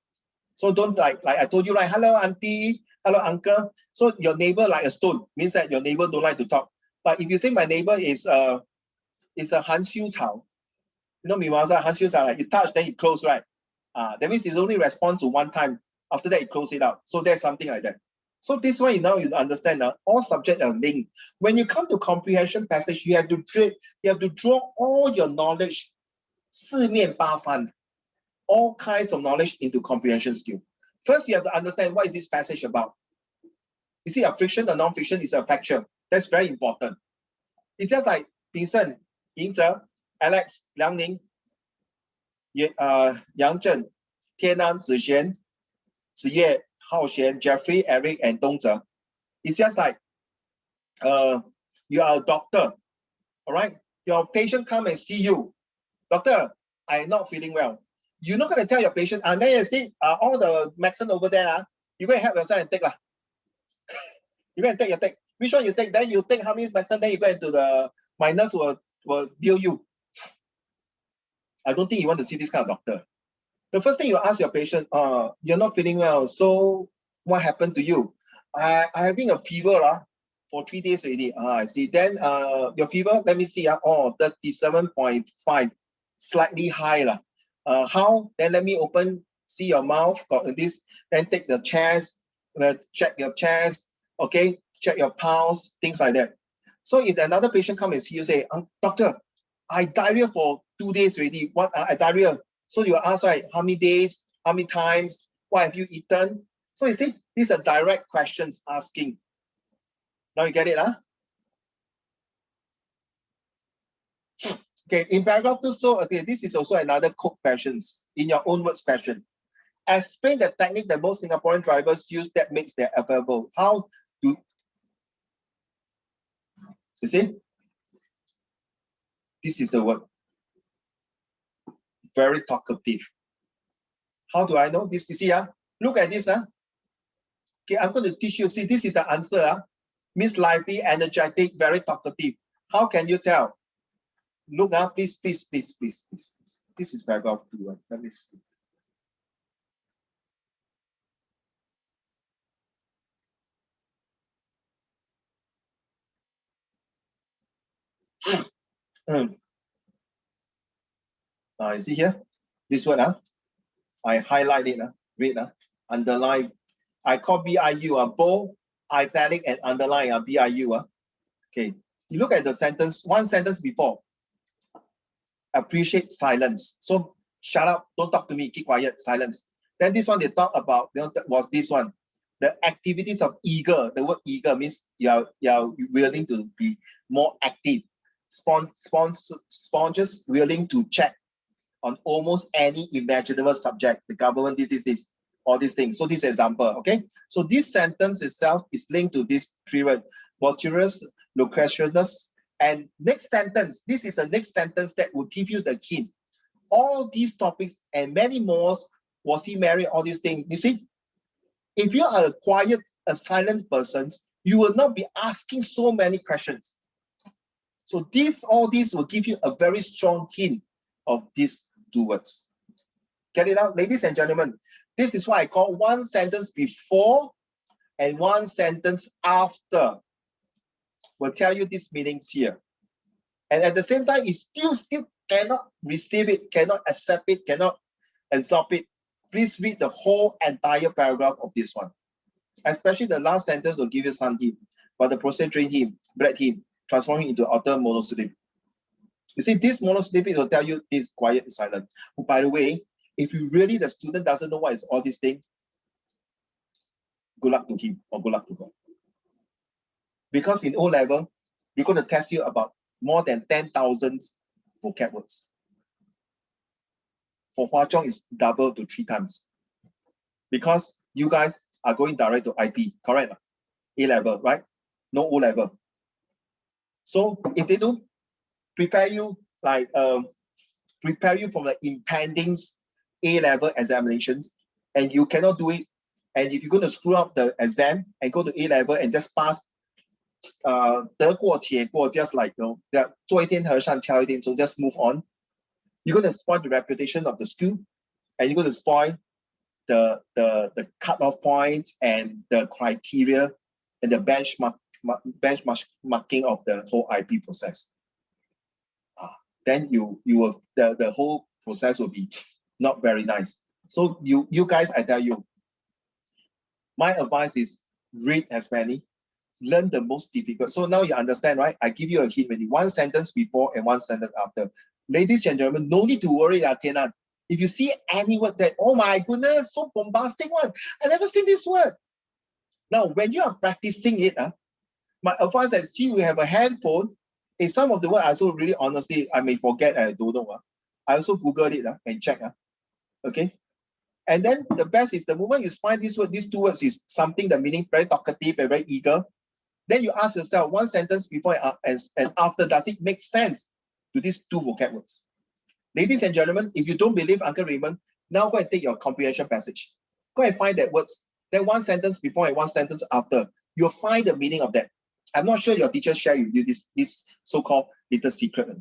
So don't like I told you, right? Hello, auntie. Hello, uncle. So your neighbor like a stone means that your neighbor don't like to talk. But if you say my neighbor is a Han Xiu Cao, you know, Han Xiu Cao, like you touch, then you close, right? That means it only responds to one time. After that, you close it out. So there's something like that. So this way, now you understand all subjects are linked. When you come to comprehension passage, you have to draw all your knowledge, 四面八方, all kinds of knowledge into comprehension skill. First, you have to understand what is this passage about. Is it a fiction or non-fiction? It's a factual. That's very important. It's just like Vincent, Ying Zhe, Alex, Liang Ning, Yang Zhen, Tianan, Zixuan, Ziyue, Hao Xian, Jeffrey, Eric, and Dong Zhe. It's just like you are a doctor, all right? Your patient come and see you. Doctor, I'm not feeling well. You're not going to tell your patient, and then you see all the medicine over there, you go and help yourself and take. You go and take. Which one you take? Then you take how many medicine, then you go into the, my nurse will bill you. I don't think you want to see this kind of doctor. The first thing you ask your patient, you're not feeling well, so what happened to you? I'm having a fever for 3 days already. I see. Then your fever, let me see. 37.5, slightly high. How? Then let me see your mouth, got this, then take the chest, check your chest, okay, check your pulse, things like that. So if another patient come and see you, say, doctor, I diarrhea for 2 days already. What I diarrhea? So you ask, right, how many days, how many times, what have you eaten? So you see, these are direct questions asking. Now you get it, Okay, in paragraph 2, so okay, this is also another code questions in your own words question. Explain the technique that most Singaporean drivers use that makes them available. How do you see? This is the word. Very talkative. How do I know this? You see, look at this. Okay, I'm going to teach you. See, this is the answer. Miss lively, energetic, very talkative. How can you tell? Look, please. This is paragraph 2. Let me see. You see here, this word, I highlight it, read, underline. I call BIU, bold, italic, and underline, BIU. Okay, you look at the sentence, one sentence before. Appreciate silence. So shut up, don't talk to me, keep quiet, silence. Then this one they talk about, was this one. The activities of eager. The word eager means you are willing to be more active. Sponges willing to check on almost any imaginable subject. The government did this, all these things. So this example, okay? So this sentence itself is linked to this three words, virtuous, loquaciousness, and next sentence. This is the next sentence that will give you the hint. All these topics and many more. Was he married? All these things. You see, if you are a quiet, a silent person, you will not be asking so many questions. So all these will give you a very strong hint of these two words. Get it out, ladies and gentlemen. This is what I call one sentence before and one sentence after. Will tell you these meanings here. And at the same time, it still cannot receive it, cannot accept it, cannot absorb it. Please read the whole entire paragraph of this one. Especially the last sentence will give you some hint. But the process trained him, bred him, transforming into utter monosyllabic. You see, this monosyllabic will tell you this quiet is silent. Oh, by the way, if you really, the student doesn't know what is all these things, good luck to him or good luck to her. Because in O-level, we're going to test you about more than 10,000 vocab words. For Hwa Chong, it's double to 3 times. Because you guys are going direct to IP, correct? A-level, right? No O-level. So if they don't prepare you from the impending A-level examinations, and you cannot do it, and if you're going to screw up the exam and go to A-level and just pass, 得过且过, just like,做一天和尚敲一天钟, just move on. You're going to spoil the reputation of the school, and you're going to spoil the cut-off points and the criteria and the benchmarking of the whole IP process. Then the whole process will be not very nice. So you guys, I tell you, my advice is read as many, learn the most difficult. So now you understand, right? I give you a hint already. One sentence before and one sentence after. Ladies and gentlemen, no need to worry, Tienan. If you see any word that, oh my goodness, so bombastic one, I never seen this word. Now, when you are practicing it, my advice is you have a handphone. In some of the words, I also really honestly, I may forget, I don't know. I also Googled it and check. Okay. And then the best is the moment you find this word, these two words is something, the meaning very talkative and very eager. Then you ask yourself one sentence before and after, does it make sense to these two vocab words? Ladies and gentlemen, if you don't believe Uncle Raymond, now go and take your comprehension passage. Go and find that words. Then one sentence before and one sentence after. You'll find the meaning of that. I'm not sure your teacher shared with you this so-called little secret.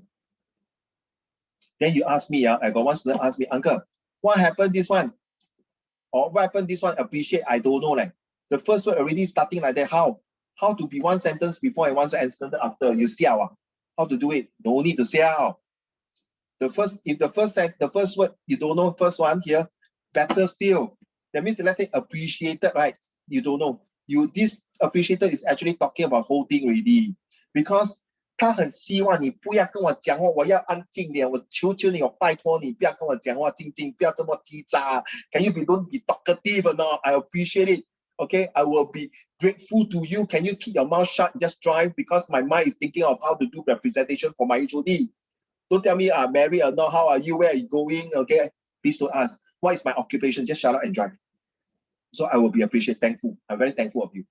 Then you ask me, I got one student ask me, Uncle, what happened this one? Or what happened this one? Appreciate, I don't know. The first word already starting like that. How to be one sentence before and one sentence after. You see how to do it. No need to say how. If the first word you don't know, first one here, better still. That means, let's say appreciated, right? You don't know. This appreciated is actually talking about whole thing already. Because 他很希望你不要跟我讲话，我要安静点，我求求你，我拜托你，不要跟我讲话，静静，不要这么叽喳。Can you don't be talkative or not? I appreciate it. Okay, I will be grateful to you. Can you keep your mouth shut? Just drive, because my mind is thinking of how to do the presentation for my HOD. Don't tell me I'm married or not. How are you? Where are you going? Okay, please don't ask. What is my occupation? Just shut up and drive. So I will be thankful. I'm very thankful of you.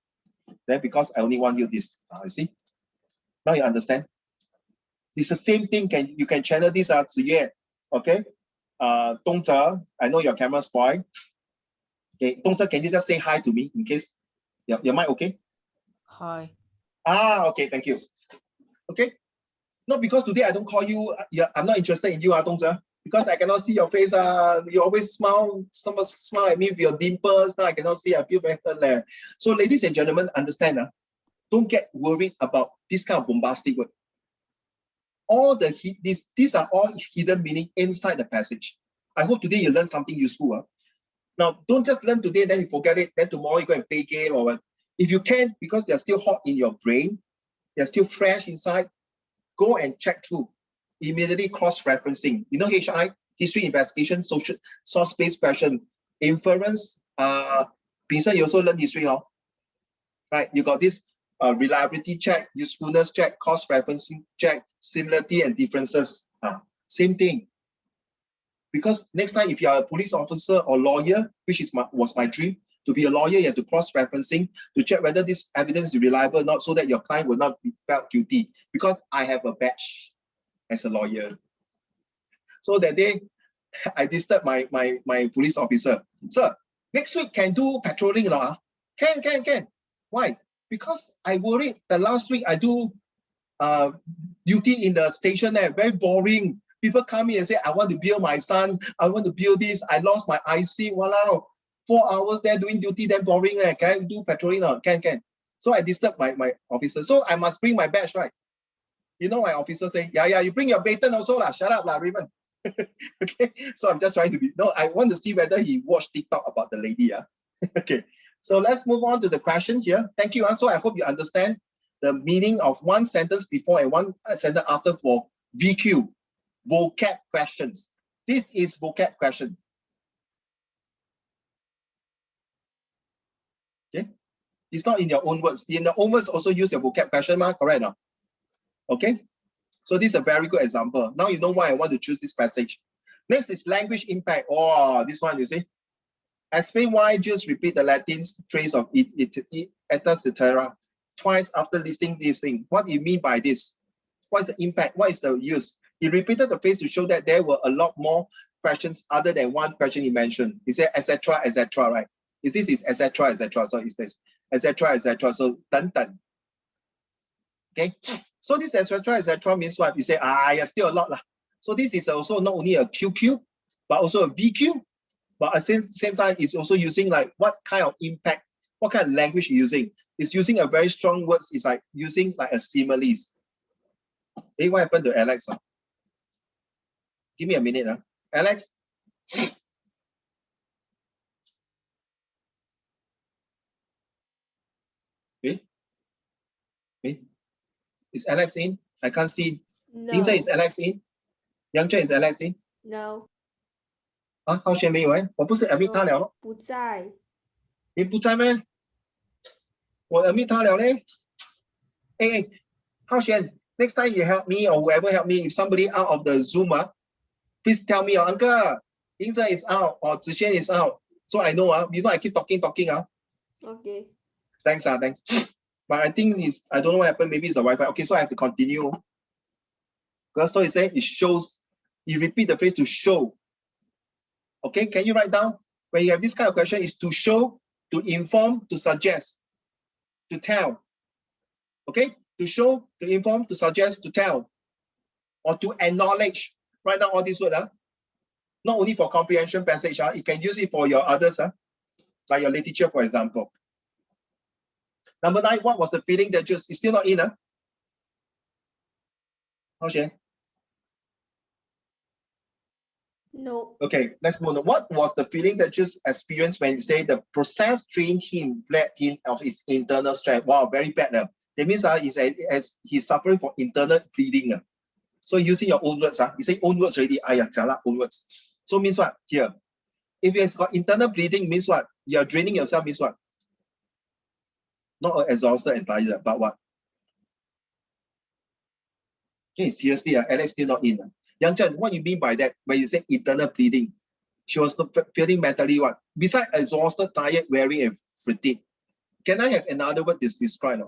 Then because I only want you this. You see? Now you understand? It's the same thing. You can channel this to Ye. Okay? Dongzhe, I know your camera spoiled. Okay, Dongzhe, can you just say hi to me in case your mic okay? Hi. Okay, thank you. Okay? Not because today I don't call you, I'm not interested in you, Dongzhe. Because I cannot see your face. You always smile at me with your dimples. Now I cannot see. I feel very hurt. So ladies and gentlemen, understand. Don't get worried about this kind of bombastic word. all these are all hidden meaning inside the passage. I hope today you learned something useful. Now, don't just learn today, then you forget it. Then tomorrow you go and play game or what. If you can, because they're still hot in your brain, they're still fresh inside, go and check through. Immediately cross-referencing. You know HI, history, investigation, social, source-based question, inference. Vincent, you also learn history, huh? Right? You got this reliability check, usefulness check, cross-referencing check, similarity and differences. Same thing. Because next time, if you are a police officer or lawyer, which was my dream, to be a lawyer, you have to cross-referencing to check whether this evidence is reliable or not, so that your client will not be found guilty. Because I have a badge as a lawyer. So that day, I disturbed my police officer. Sir, next week can do patrolling, no? Can. Why? Because I worried that last week I do duty in the station there, very boring. People come in and say, I want to bill my son, I want to bill this, I lost my IC, wow, 4 hours there doing duty, then boring. Can I do patrolling? No? Can. So I disturbed my officer. So I must bring my badge, right? You know, my officer say, yeah, you bring your baton also lah. Shut up lah, Raymond. Okay, so I'm just trying to be, no, I want to see whether he watched TikTok about the lady. Okay, so let's move on to the question here. Thank you. So I hope you understand the meaning of one sentence before and one sentence after for VQ, vocab questions. This is vocab question. Okay, it's not in your own words. In the own words, also use your vocab question mark, correct? No? Okay, so this is a very good example. Now you know why I want to choose this passage. Next is language impact. Oh, this one, you see. Explain why Jews repeat the Latin phrase of et cetera twice after listing this thing. What do you mean by this? What is the impact? What is the use? He repeated the phrase to show that there were a lot more questions other than one question he mentioned. He said etc., right? This is etc., so is this etc., so dun. Okay, so this etc. means what? You say, yeah, still a lot lah. So this is also not only a QQ, but also a VQ. But at the same time, it's also using like what kind of impact, what kind of language you're using. It's using a very strong words. It's like using like a similes. Hey, what happened to Alex? Give me a minute. Alex? Is Alex in? I can't see. No. Yingzhen, is Alex in? Yang is Alex in? No. 浩璇没有我不是 admit 他了咯。不在。你不在咩？我 admit 他了嘞。浩璇 next time you help me or whoever help me, if somebody out of the Zoom, please tell me, Uncle, Yingzhen is out or Zixian is out. So I know, you know I keep talking. Okay. Thanks. But I think I don't know what happened. Maybe it's a Wi-Fi. Okay, so I have to continue. Because so he said it shows, you repeat the phrase to show. Okay, can you write down? When you have this kind of question, is to show, to inform, to suggest, to tell. Okay, to show, to inform, to suggest, to tell, or to acknowledge. Write down all these words. Not only for comprehension passage, you can use it for your others, like your literature, for example. Number 9, what was the feeling that just is still not in? Hao-Xuan? No. Okay, let's move on. What was the feeling that just experienced when you say the process drained him, bled him of his internal strength? Wow, very bad. That means he's suffering from internal bleeding. So using your own words, you say own words already. Own words. So means what here? If it's got internal bleeding, means what? You're draining yourself, means what? Not exhausted and tired, but what? Okay, seriously, Alex still not in. Yang Chen, what you mean by that when you say internal bleeding? She was feeling mentally what? Besides exhausted, tired, weary, and fatigue. Can I have another word to describe?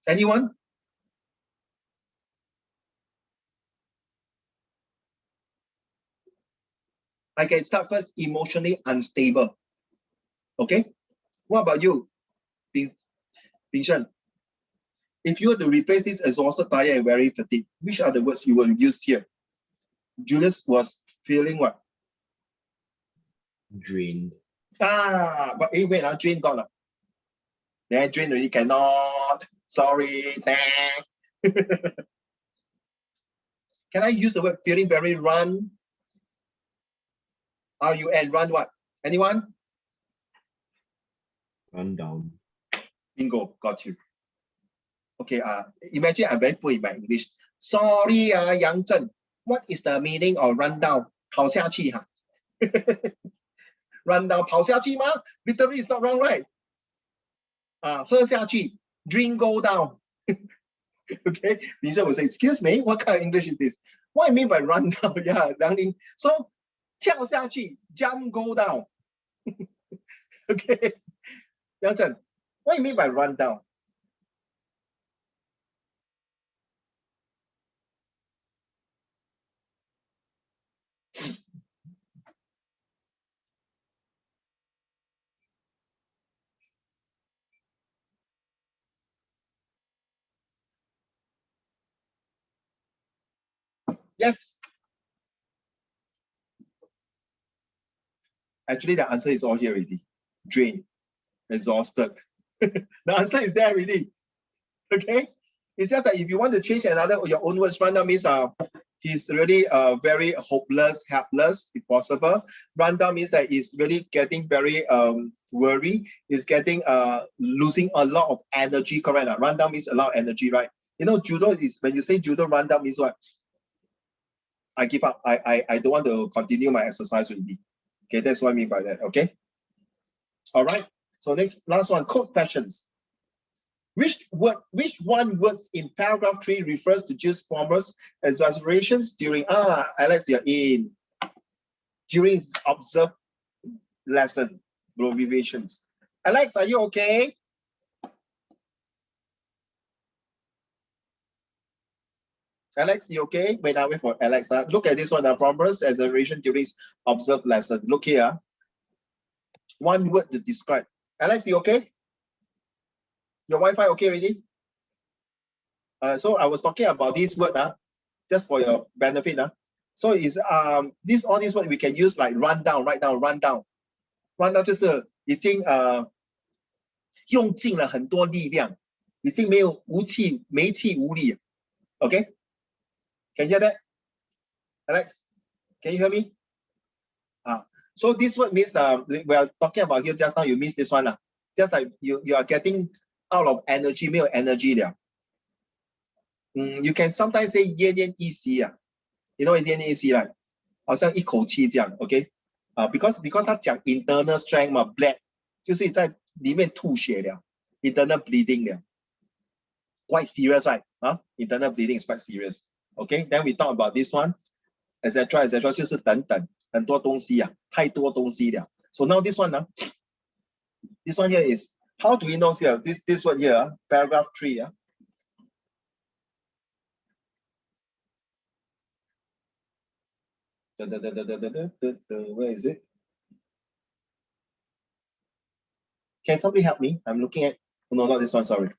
Anyone? I can start first, emotionally unstable. Okay? What about you, Bing Shen? If you were to replace this exhausted, tired, and very fatigued, which are the words you will use here? Julius was feeling what? Drained. But wait, drained got Then drain already cannot. Sorry. Can I use the word feeling very run? R-U-N, run what? Anyone? Run down. Bingo, got you. Okay, imagine I'm very poor in my English. Sorry, Yang Zhen. What is the meaning of run down? 跑下去哈。Run down, 跑下去吗? Literally is not wrong, right? 喝下去, drink go down. Okay, Lisa will say, excuse me, what kind of English is this? What I mean by run down? Yeah, running. So, 跳下去, jump go down. Okay, Yang Zhen, what do you mean by run down? Yes. Actually, the answer is all here already. Drain, exhausted. The answer is there already. Okay. It's just that if you want to change another your own words, run down means he's really very hopeless, helpless, if possible. Run down means that he's really getting very worried. He's getting losing a lot of energy. Correct? Run down means a lot of energy, right? You know, judo is when you say judo run down means what? I give up. I don't want to continue my exercise with me. Okay, that's what I mean by that. Okay. All right. So last one, code questions. Which one word in paragraph 3 refers to Jill's former's exaggerations during Alex, you're in during observed lesson abbreviations. Alex, are you okay? Alex, you okay? Wait, wait for Alex. Look at this one, the former's exaggeration during observed lesson. Look here. One word to describe. Alex, you okay? Your Wi-Fi okay already? So I was talking about this word, just for your benefit. So is all these words we can use like run down, right now, run down. Run down 就是已经用尽了很多力量，已经没气无力。Okay? Can you hear that? Alex, can you hear me? So this word means we are talking about here just now, you missed this one. Just like you are getting out of energy, 没有 energy 了。You can sometimes say 奄奄一息You know what is 奄奄一息 right? 好像一口气这样 okay? Because 他讲 internal strength 嘛 bled 就是在里面吐血了 internal bleeding 了 quite serious right? Internal bleeding is quite serious. Okay, then we talk about this one, etc. 就是等等很多东西太多东西了 So now this one this one here is how do we know here this one here paragraph 3 Where is it? Can somebody help me? I'm looking at no, not this one, sorry.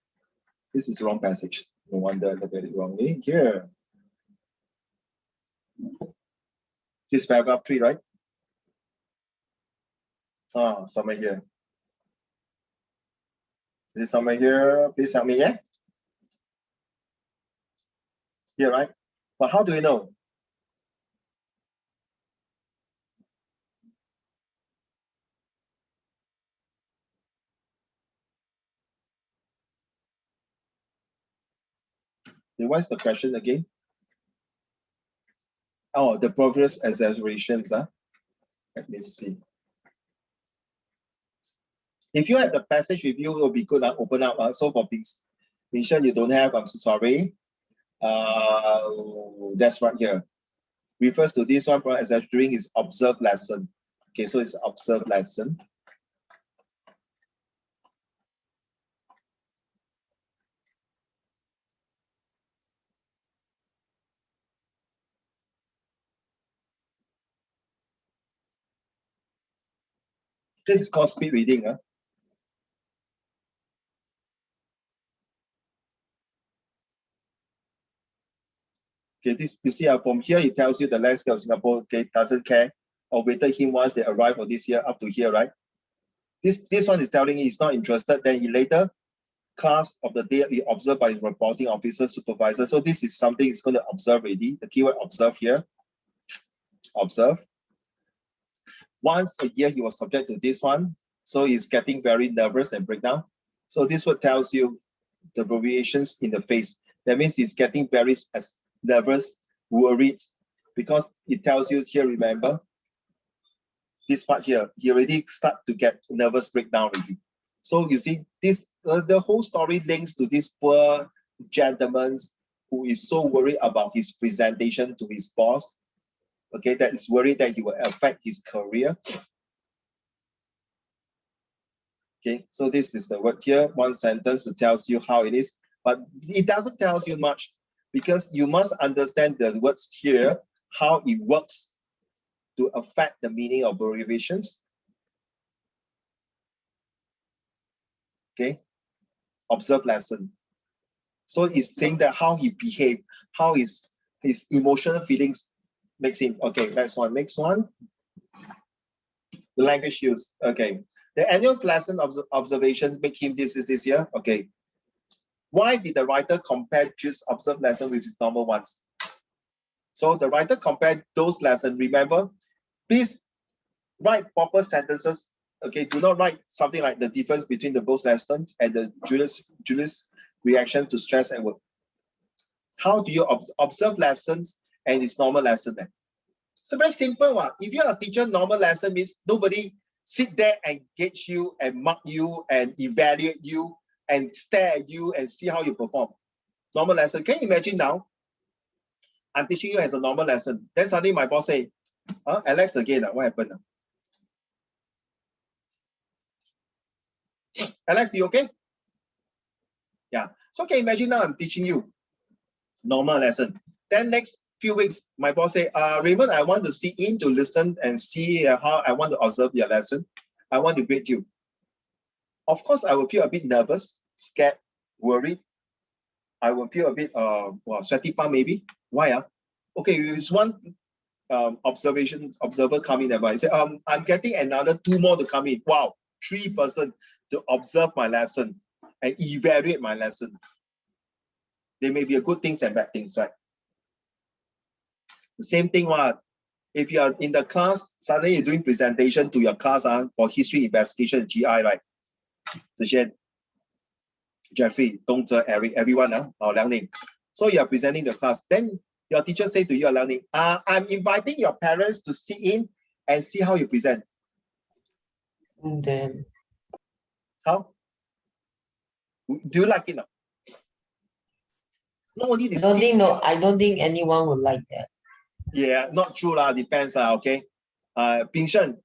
This is the wrong passage. No wonder I looked at it wrongly. Here. This paragraph 3, right? Somewhere here. Is it somewhere here? Please help me, yeah? Here, right? But how do we know? What's the question again? Oh, the progress exaggerations. Let me see. If you have the passage with you, it will be good. Open up. So for Vincent, you don't have. I'm so sorry. That's right here. Refers to this one for exaggerating is observed lesson. Okay, so it's observed lesson. This is called speed reading. Okay, this you see from here it tells you the landscape of Singapore. Okay, doesn't care. Awaited him once they arrive for this year up to here, right? This one is telling you he's not interested. Then he later class of the day we observe by reporting officer, supervisor. So this is something it's going to observe already. The keyword observe here. Observe. Once a year he was subject to this one. So he's getting very nervous and breakdown. So this word tells you the abbreviations in the face. That means he's getting very nervous, worried, because it tells you here, remember, this part here, he already start to get nervous breakdown already. So you see, this the whole story links to this poor gentleman who is so worried about his presentation to his boss. Okay, that is worried that he will affect his career. Okay, so this is the word here, one sentence that tells you how it is, but it doesn't tell you much because you must understand the words here, how it works to affect the meaning of abbreviations. Okay, observe lesson. So it's saying that how he behaved, how his emotional feelings makes him. Okay, next one. The language use. Okay. The annual lesson observation make him this year. Okay. Why did the writer compare just observed lesson with his normal ones? So the writer compared those lessons. Remember, please write proper sentences. Okay, do not write something like the difference between the both lessons and the Julius reaction to stress and work. How do you observe lessons and its normal lesson then? So very simple one. If you're a teacher, normal lesson means nobody sit there and gauge you and mark you and evaluate you and stare at you and see how you perform. Normal lesson. Can you imagine now? I'm teaching you as a normal lesson. Then suddenly my boss say, Alex again, what happened? Alex, you okay? Yeah. So can you imagine now I'm teaching you normal lesson. Then next few weeks, my boss say, Raymond, I want to sit in to listen and see how I want to observe your lesson. I want to grade you. Of course, I will feel a bit nervous, scared, worried. I will feel a bit sweaty palm maybe. Why? Okay, it's one observer coming in. I say, I'm getting another 2 more to come in. Wow, 3 person to observe my lesson and evaluate my lesson. There may be a good things and bad things, right? The same thing, if you are in the class, suddenly you're doing presentation to your class for history investigation, GI, right? Zhixian, Jeffrey, Dongzhe, Eric, everyone, Liang Ning. So you are presenting the class. Then your teacher say to you, Liang Ning, I'm inviting your parents to sit in and see how you present. Then how? Do you like it? Not only this. I don't think anyone would like that. Yeah, not true lah. Depends okay. Ping Shen,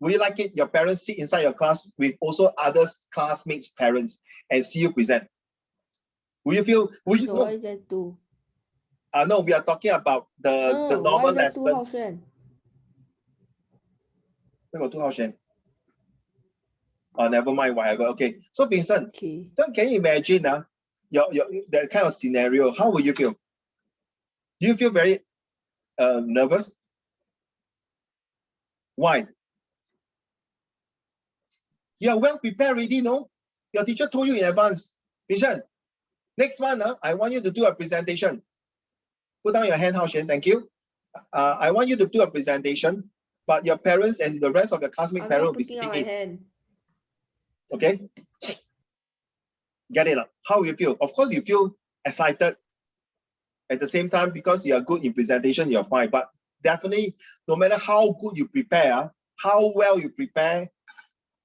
would you like it? Your parents sit inside your class with also other classmates' parents and see you present. Will you feel? Will you? So what is that too? No, we are talking about the normal lesson. We got 2 Haoshen. Never mind, whatever. Okay. So Vincent, okay. So can you imagine your that kind of scenario? How will you feel? Do you feel very nervous? Why? You are well prepared already, no? Your teacher told you in advance. Vincent, next month, I want you to do a presentation. Put down your hand, Haoshen. Thank you. I want you to do a presentation, but your parents and the rest of your classmate parents will be sitting in. Okay? Get it? How will you feel? Of course, you feel excited. At the same time, because you are good in presentation, you're fine. But definitely, no matter how good you prepare, how well you prepare,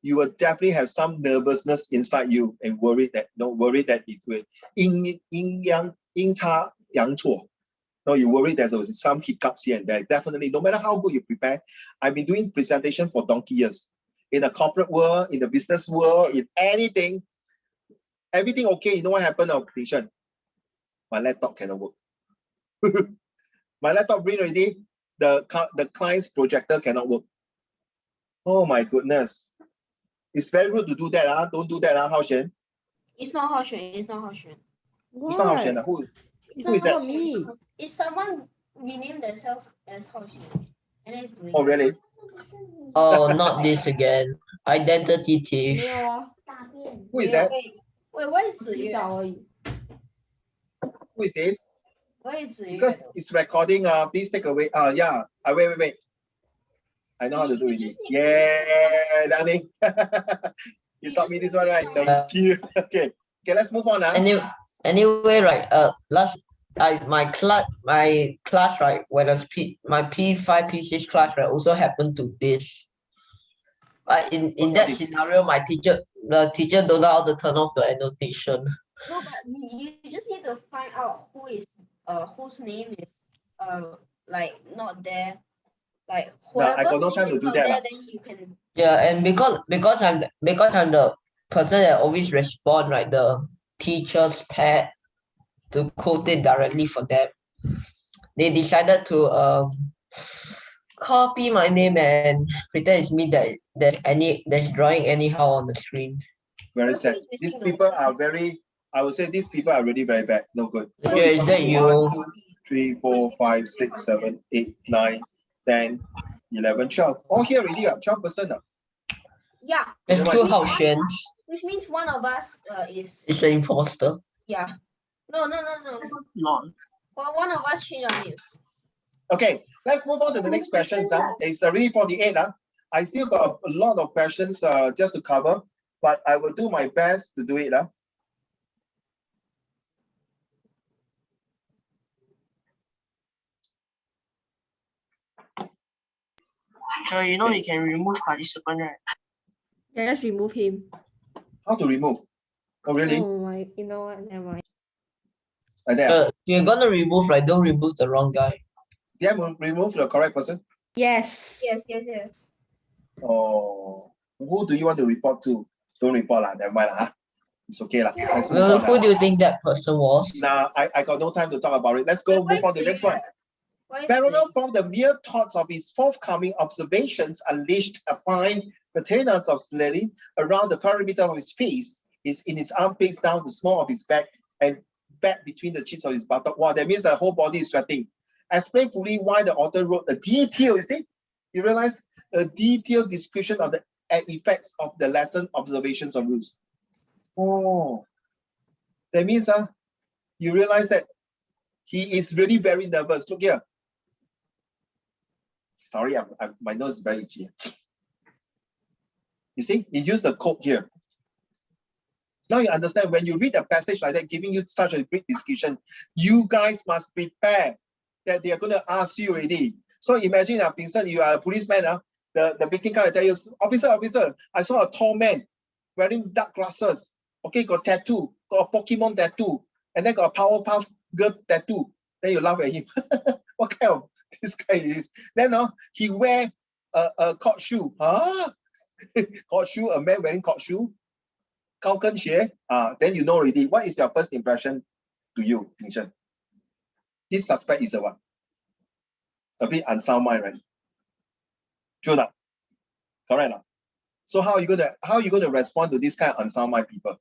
you will definitely have some nervousness inside you and worry that it will yin cha yang cuo. No, you worry there's some hiccups here and there. Definitely, no matter how good you prepare, I've been doing presentation for donkey years. In the corporate world, in the business world, in anything, everything okay. You know what happened now, Christian? My laptop cannot work. My laptop ring already. The client's projector cannot work. Oh my goodness. It's very rude to do that. Don't do that, Haoshen. It's not Haoshen. It's not Haoshen. It's not Haoshen. Who is that? Me. It's someone renamed themselves as Haoshen. And it's doing Oh, really? Oh, not this again. Identity thief. Who is that? Wait, what is 子月? Who is this? What is 子月? Because it's recording. Please take away. Yeah. Wait. I know how to do it. Yeah, darling. You taught me this one, right? Thank you. Okay, let's move on. Anyway, right. My class, right, when my P5, P6 class, right, also happened to this. But in that scenario, the teacher don't know how to turn off the annotation. No, but you just need to find out whose name is like not there. Like I got no time to do that. Then you can. Yeah, and because I'm the person that always respond, right, the teacher's pet to quote it directly for them. They decided to copy my name and pretend it's me that that's drawing anyhow on the screen. Very sad. These people are very. I would say these people are really very bad. No good. So Yeah, is that you? 1, 2, 3, 4, 5, 6, 7, 8, 9, 10, 11, 12. All here already. 12%. Yeah. There's two Haoxuans. Which means one of us is an imposter. Yeah. No. Well, one of us change our name. Okay, let's move on to the next questions. It's already 48. I still got a lot of questions just to cover, but I will do my best to do it. Sure, you know you can remove participant, right? Yeah, just remove him. How to remove? Oh, really? Oh my, you know what? Never mind. You're gonna remove, right? Don't remove the wrong guy. Yeah, remove the correct person. Yes. Yes. Oh, who do you want to report to? Don't report lah. Never mind . It's okay lah. Let's move Well, on. who do you think that person was? Nah, I got no time to talk about it. Let's go move on to the next one. Parallel from the mere thoughts of his forthcoming observations unleashed a fine patina of selenium around the perimeter of his face, is in his armpits down the small of his back and back between the cheeks of his buttock. Wow, that means the whole body is sweating. Explain fully why the author wrote a detailed, you see? You realize a detailed description of the effects of the lesson observations of rules. Oh, that means you realize that he is really very nervous. Look here. Sorry, my nose is very itchy. You see, he used the quote here. Now you understand when you read a passage like that, giving you such a great description, you guys must prepare that they are going to ask you already. So imagine, Vincent, you are a policeman. The victim can tell you, officer, I saw a tall man wearing dark glasses. Okay, got tattoo, got a Pokemon tattoo, and then got a Powerpuff Girl tattoo. Then you laugh at him. What kind of this guy is? Then he wear a court shoe. Court shoe, a man wearing court shoe. 高跟鞋. Then you know already. What is your first impression to you, Vincent? This suspect is a what? A bit unsound mind, right? True not? Correct not? So how are you gonna respond to this kind of unsound mind people?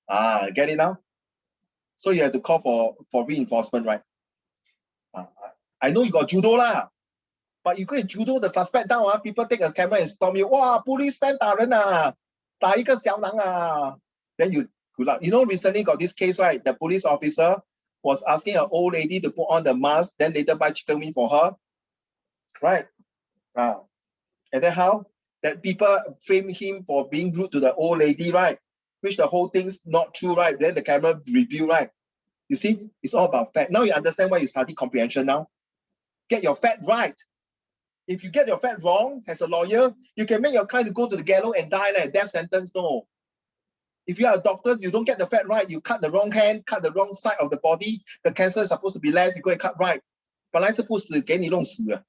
Get it now? So you have to call for reinforcement, right? I know you got judo lah, but you go and judo the suspect down. People take a camera and storm you. Wow, policeman 打人啊，打一个小狼啊。Then you good luck. You know, recently got this case, right? The police officer was asking an old lady to put on the mask, then later buy chicken wing for her, right? And then how? That people frame him for being rude to the old lady, right? Which the whole thing's not true, right? Then the camera review, right? You see, it's all about fact. Now you understand why you study comprehension now. Get your fact right. If you get your fact wrong as a lawyer, you can make your client go to the gallows and die like death sentence. No. If you are a doctor, you don't get the fact right. You cut the wrong hand, cut the wrong side of the body. The cancer is supposed to be less. You go and cut right. 本来是不死，给你弄死了。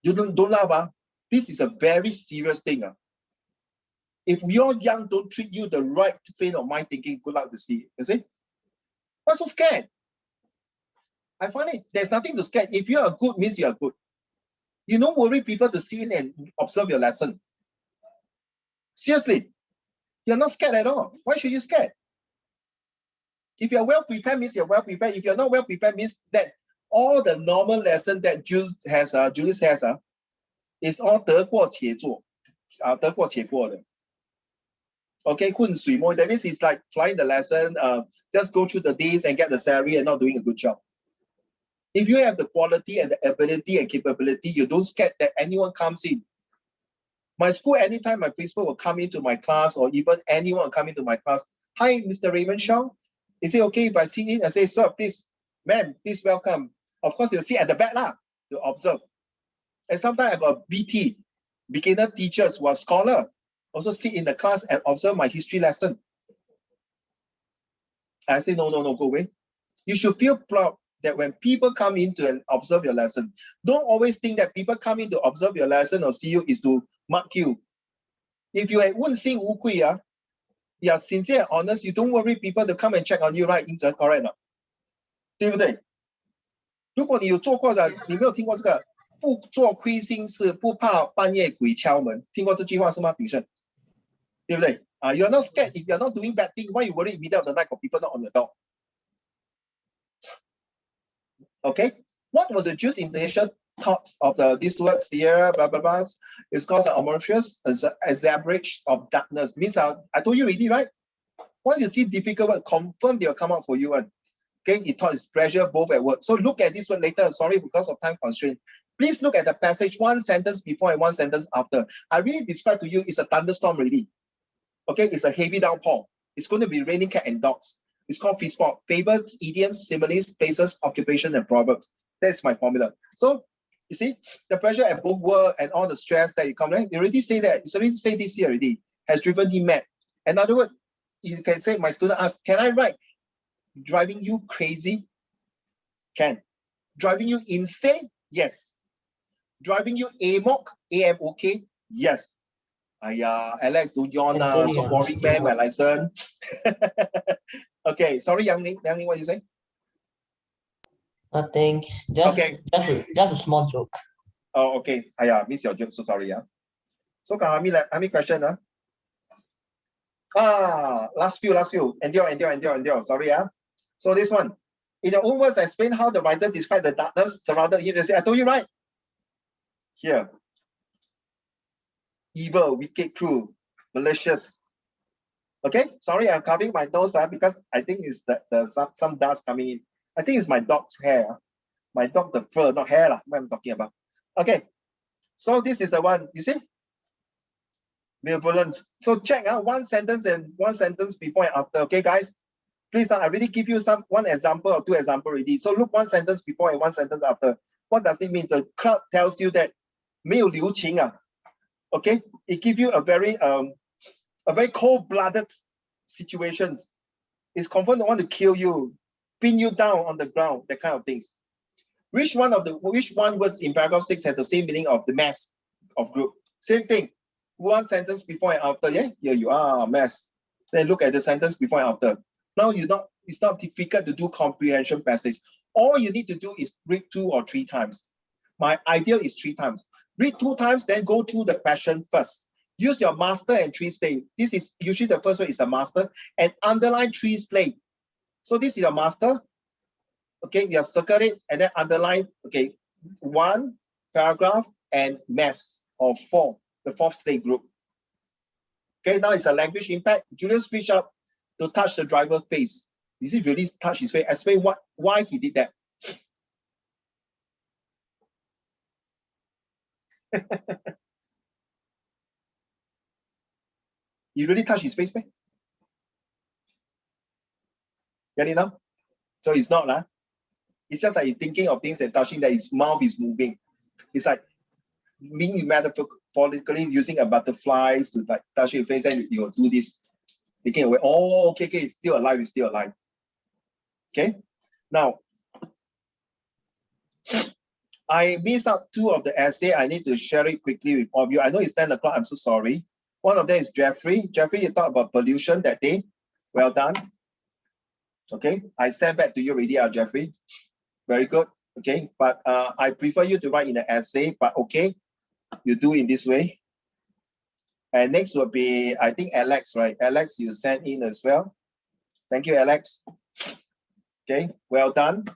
You don't laugh. This is a very serious thing. If your young don't treat you the right frame of mind thinking, good luck to see it. You see? Why so scared? I find it, there's nothing to scare. If you are good, means you are good. You don't worry people to see and observe your lesson. Seriously, you're not scared at all. Why should you scare? If you're well prepared, means you're well prepared. If you're not well prepared, means that all the normal lesson that Julius has, is all 得过且做，得过且过的。Okay, 浑水摸, that means it's like flying the lesson, just go through the days and get the salary and not doing a good job. If you have the quality and the ability and capability, you don't scared that anyone comes in. My school, anytime my principal will come into my class, or even anyone will come into my class, hi, Mr. Raymond Shaw. Is it okay if I sit in and say, sir, please, ma'am, please welcome. Of course, they'll sit at the back lah, to observe. And sometimes I got BT, beginner teachers who are scholar, also sit in the class and observe my history lesson. I say, no, go away. You should feel proud that when people come in to observe your lesson, don't always think that people come in to observe your lesson or see you is to mark you. If you are 问心无愧, you are sincere and honest, you don't worry people to come and check on you, right? Is that correct? 对不对？如果你有做过的，你没有听过这个不做亏心事，不怕半夜鬼敲门，听过这句话是吗？炳胜，对不对？You're not scared if you're not doing bad thing. Why you worry in the middle of the night for people not on your door? Okay, what was the Jews' initial thoughts of these words here? Blah blah blah. It's called the amorphous as the average of darkness. Means I told you already, right? Once you see difficult word, confirm they'll come out for you. Okay, it taught pressure both at work. So look at this one later. Sorry, because of time constraint. Please look at the passage, one sentence before and one sentence after. I really described to you, it's a thunderstorm already. Okay, it's a heavy downpour. It's going to be raining cat and dogs. It's called fishpot. Fables, idioms, similes, places, occupation, and proverbs. That's my formula. So you see, the pressure at both work and all the stress that you come, right? You already say that. It's already said this year already. Has driven him mad. In other words, you can say, my student asked, can I write driving you crazy? Can. Driving you insane? Yes. Driving you amok? A-M-O-K? Yes. Alex, don't yawn now. So boring, man, my lesson. Okay, sorry, Yang Ning. Yang Ning, what you say? Nothing. Just a small joke. Oh, okay. Miss your joke. So sorry. So how many questions? Last few. Endure. Sorry. So this one. In your own words, explain how the writer described the darkness surrounded him. I told you, right? Here. Evil, wicked, cruel, malicious. Okay, sorry, I'm covering my nose because I think it's some dust coming in. I think it's my dog's hair. My dog, the fur, not hair, what I'm talking about. Okay, so this is the one, you see? Benevolence. So check one sentence and one sentence before and after. Okay, guys? Please, I really give you one example or two examples already. So look one sentence before and one sentence after. What does it mean? The crowd tells you that 没有留情 Okay, it gives you a very cold-blooded situation. It's confirmed they want to kill you, pin you down on the ground, that kind of things. Which one words in paragraph 6 has the same meaning of the mass of group? Same thing. One sentence before and after. Yeah, here you are, mass. Then look at the sentence before and after. Now it's not difficult to do comprehension passage. All you need to do is read 2 or 3 times. My ideal is 3 times. Read 2 times, then go through the question first. Use your master and 3 slave. This is usually the first one is a master, and underline 3 slave. So this is your master. Okay, you circle it and then underline. Okay, 1 paragraph and mass of 4, the 4th slave group. Okay, now it's a language impact. Julius reached up to touch the driver's face. Did he really touch his face? Explain why he did that. You really touch his face, man? Get it now? So it's not, it's just like he's thinking of things and touching that his mouth is moving. It's like being metaphorically using a butterfly to like touch your face, then you will do this. Taking away. Oh, okay, it's still alive, Okay? Now, I missed out 2 of the essay. I need to share it quickly with all of you. I know it's 10 o'clock. I'm so sorry. One of them is Jeffrey. Jeffrey, you talked about pollution that day. Well done. Okay, I sent back to you already, Jeffrey. Very good. Okay, but I prefer you to write in the essay, but okay, you do in this way. And next will be, I think, Alex, right? Alex, you sent in as well. Thank you, Alex. Okay, well done.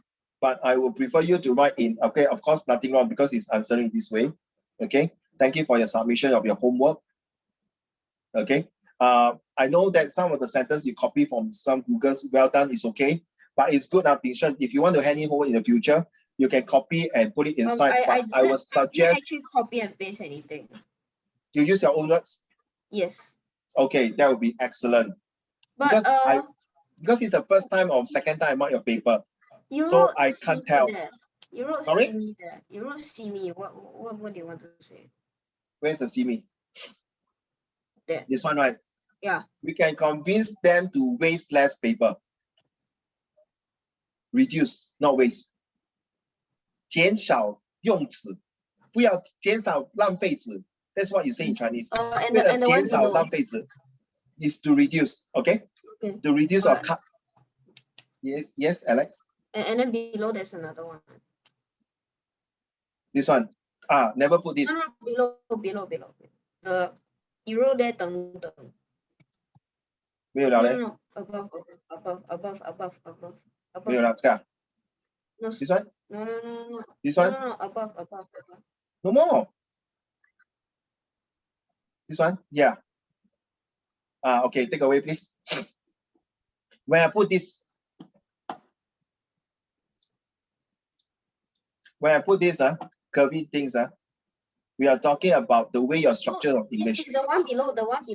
But I will prefer you to write in. Okay, of course, nothing wrong because it's answering this way. Okay, thank you for your submission of your homework. Okay, I know that some of the sentences you copy from some Google's, well done, is okay. But it's good, Bing-Shen, if you want to hand it home in the future, you can copy and put it inside. But I would didn't suggest actually copy and paste anything. you use your own words. Yes. Okay, that would be excellent. But Because it's the first time or second time I mark your paper. you So wrote I see can't me tell. there. You wrote Sorry? see me there. You wrote see me. What do you want to say? Where's the see me? There. This one, right? Yeah. We can convince them to waste less paper. Reduce, not waste. 减少用纸，不要减少浪费纸。That's what you say in Chinese. And 为了 the one 减少 below. 浪费纸 is to reduce, okay? Okay. To reduce or cut. Yes, Alex? And then below there's another one. This one. Never put this. No, below. The you wrote there 等等。没有了嘞。No, above. 没有了，这个啊。No. This one? No. This one? No, above. No more. This one? Yeah. Okay, take away, please. When I put this, curvy things, we are talking about the way your structure of English. This is the one below. I want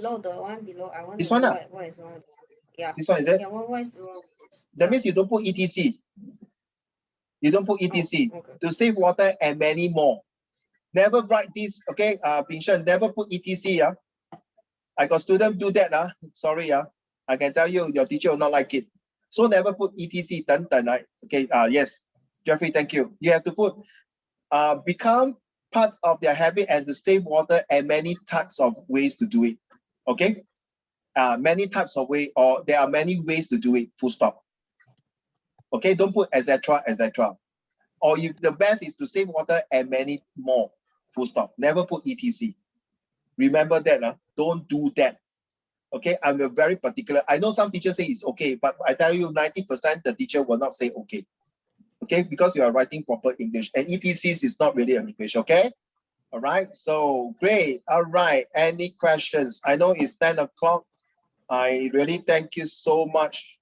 this to one, know what is wrong. Yeah. This one, is it? Yeah, what is wrong? That means you don't put etc. You don't put etc. Oh, okay. To save water and many more. Never write this, okay? Bing-Shen, never put etc. Yeah? I got students do that. Sorry. I can tell you, your teacher will not like it. So never put etc. Dun, right? Okay. Yes. Jeffrey, thank you. You have to put become part of their habit and to save water and many types of ways to do it. Okay. Many types of way, or there are many ways to do it. Full stop. Okay. Don't put etc. Or the best is to save water and many more. Full stop. Never put etc. Remember that. Don't do that. Okay. I'm very particular. I know some teachers say it's okay, but I tell you 90% the teacher will not say okay. Okay, because you are writing proper English and ETCs is not really an English, okay? All right, so great. All right, any questions? I know it's 10 o'clock. I really thank you so much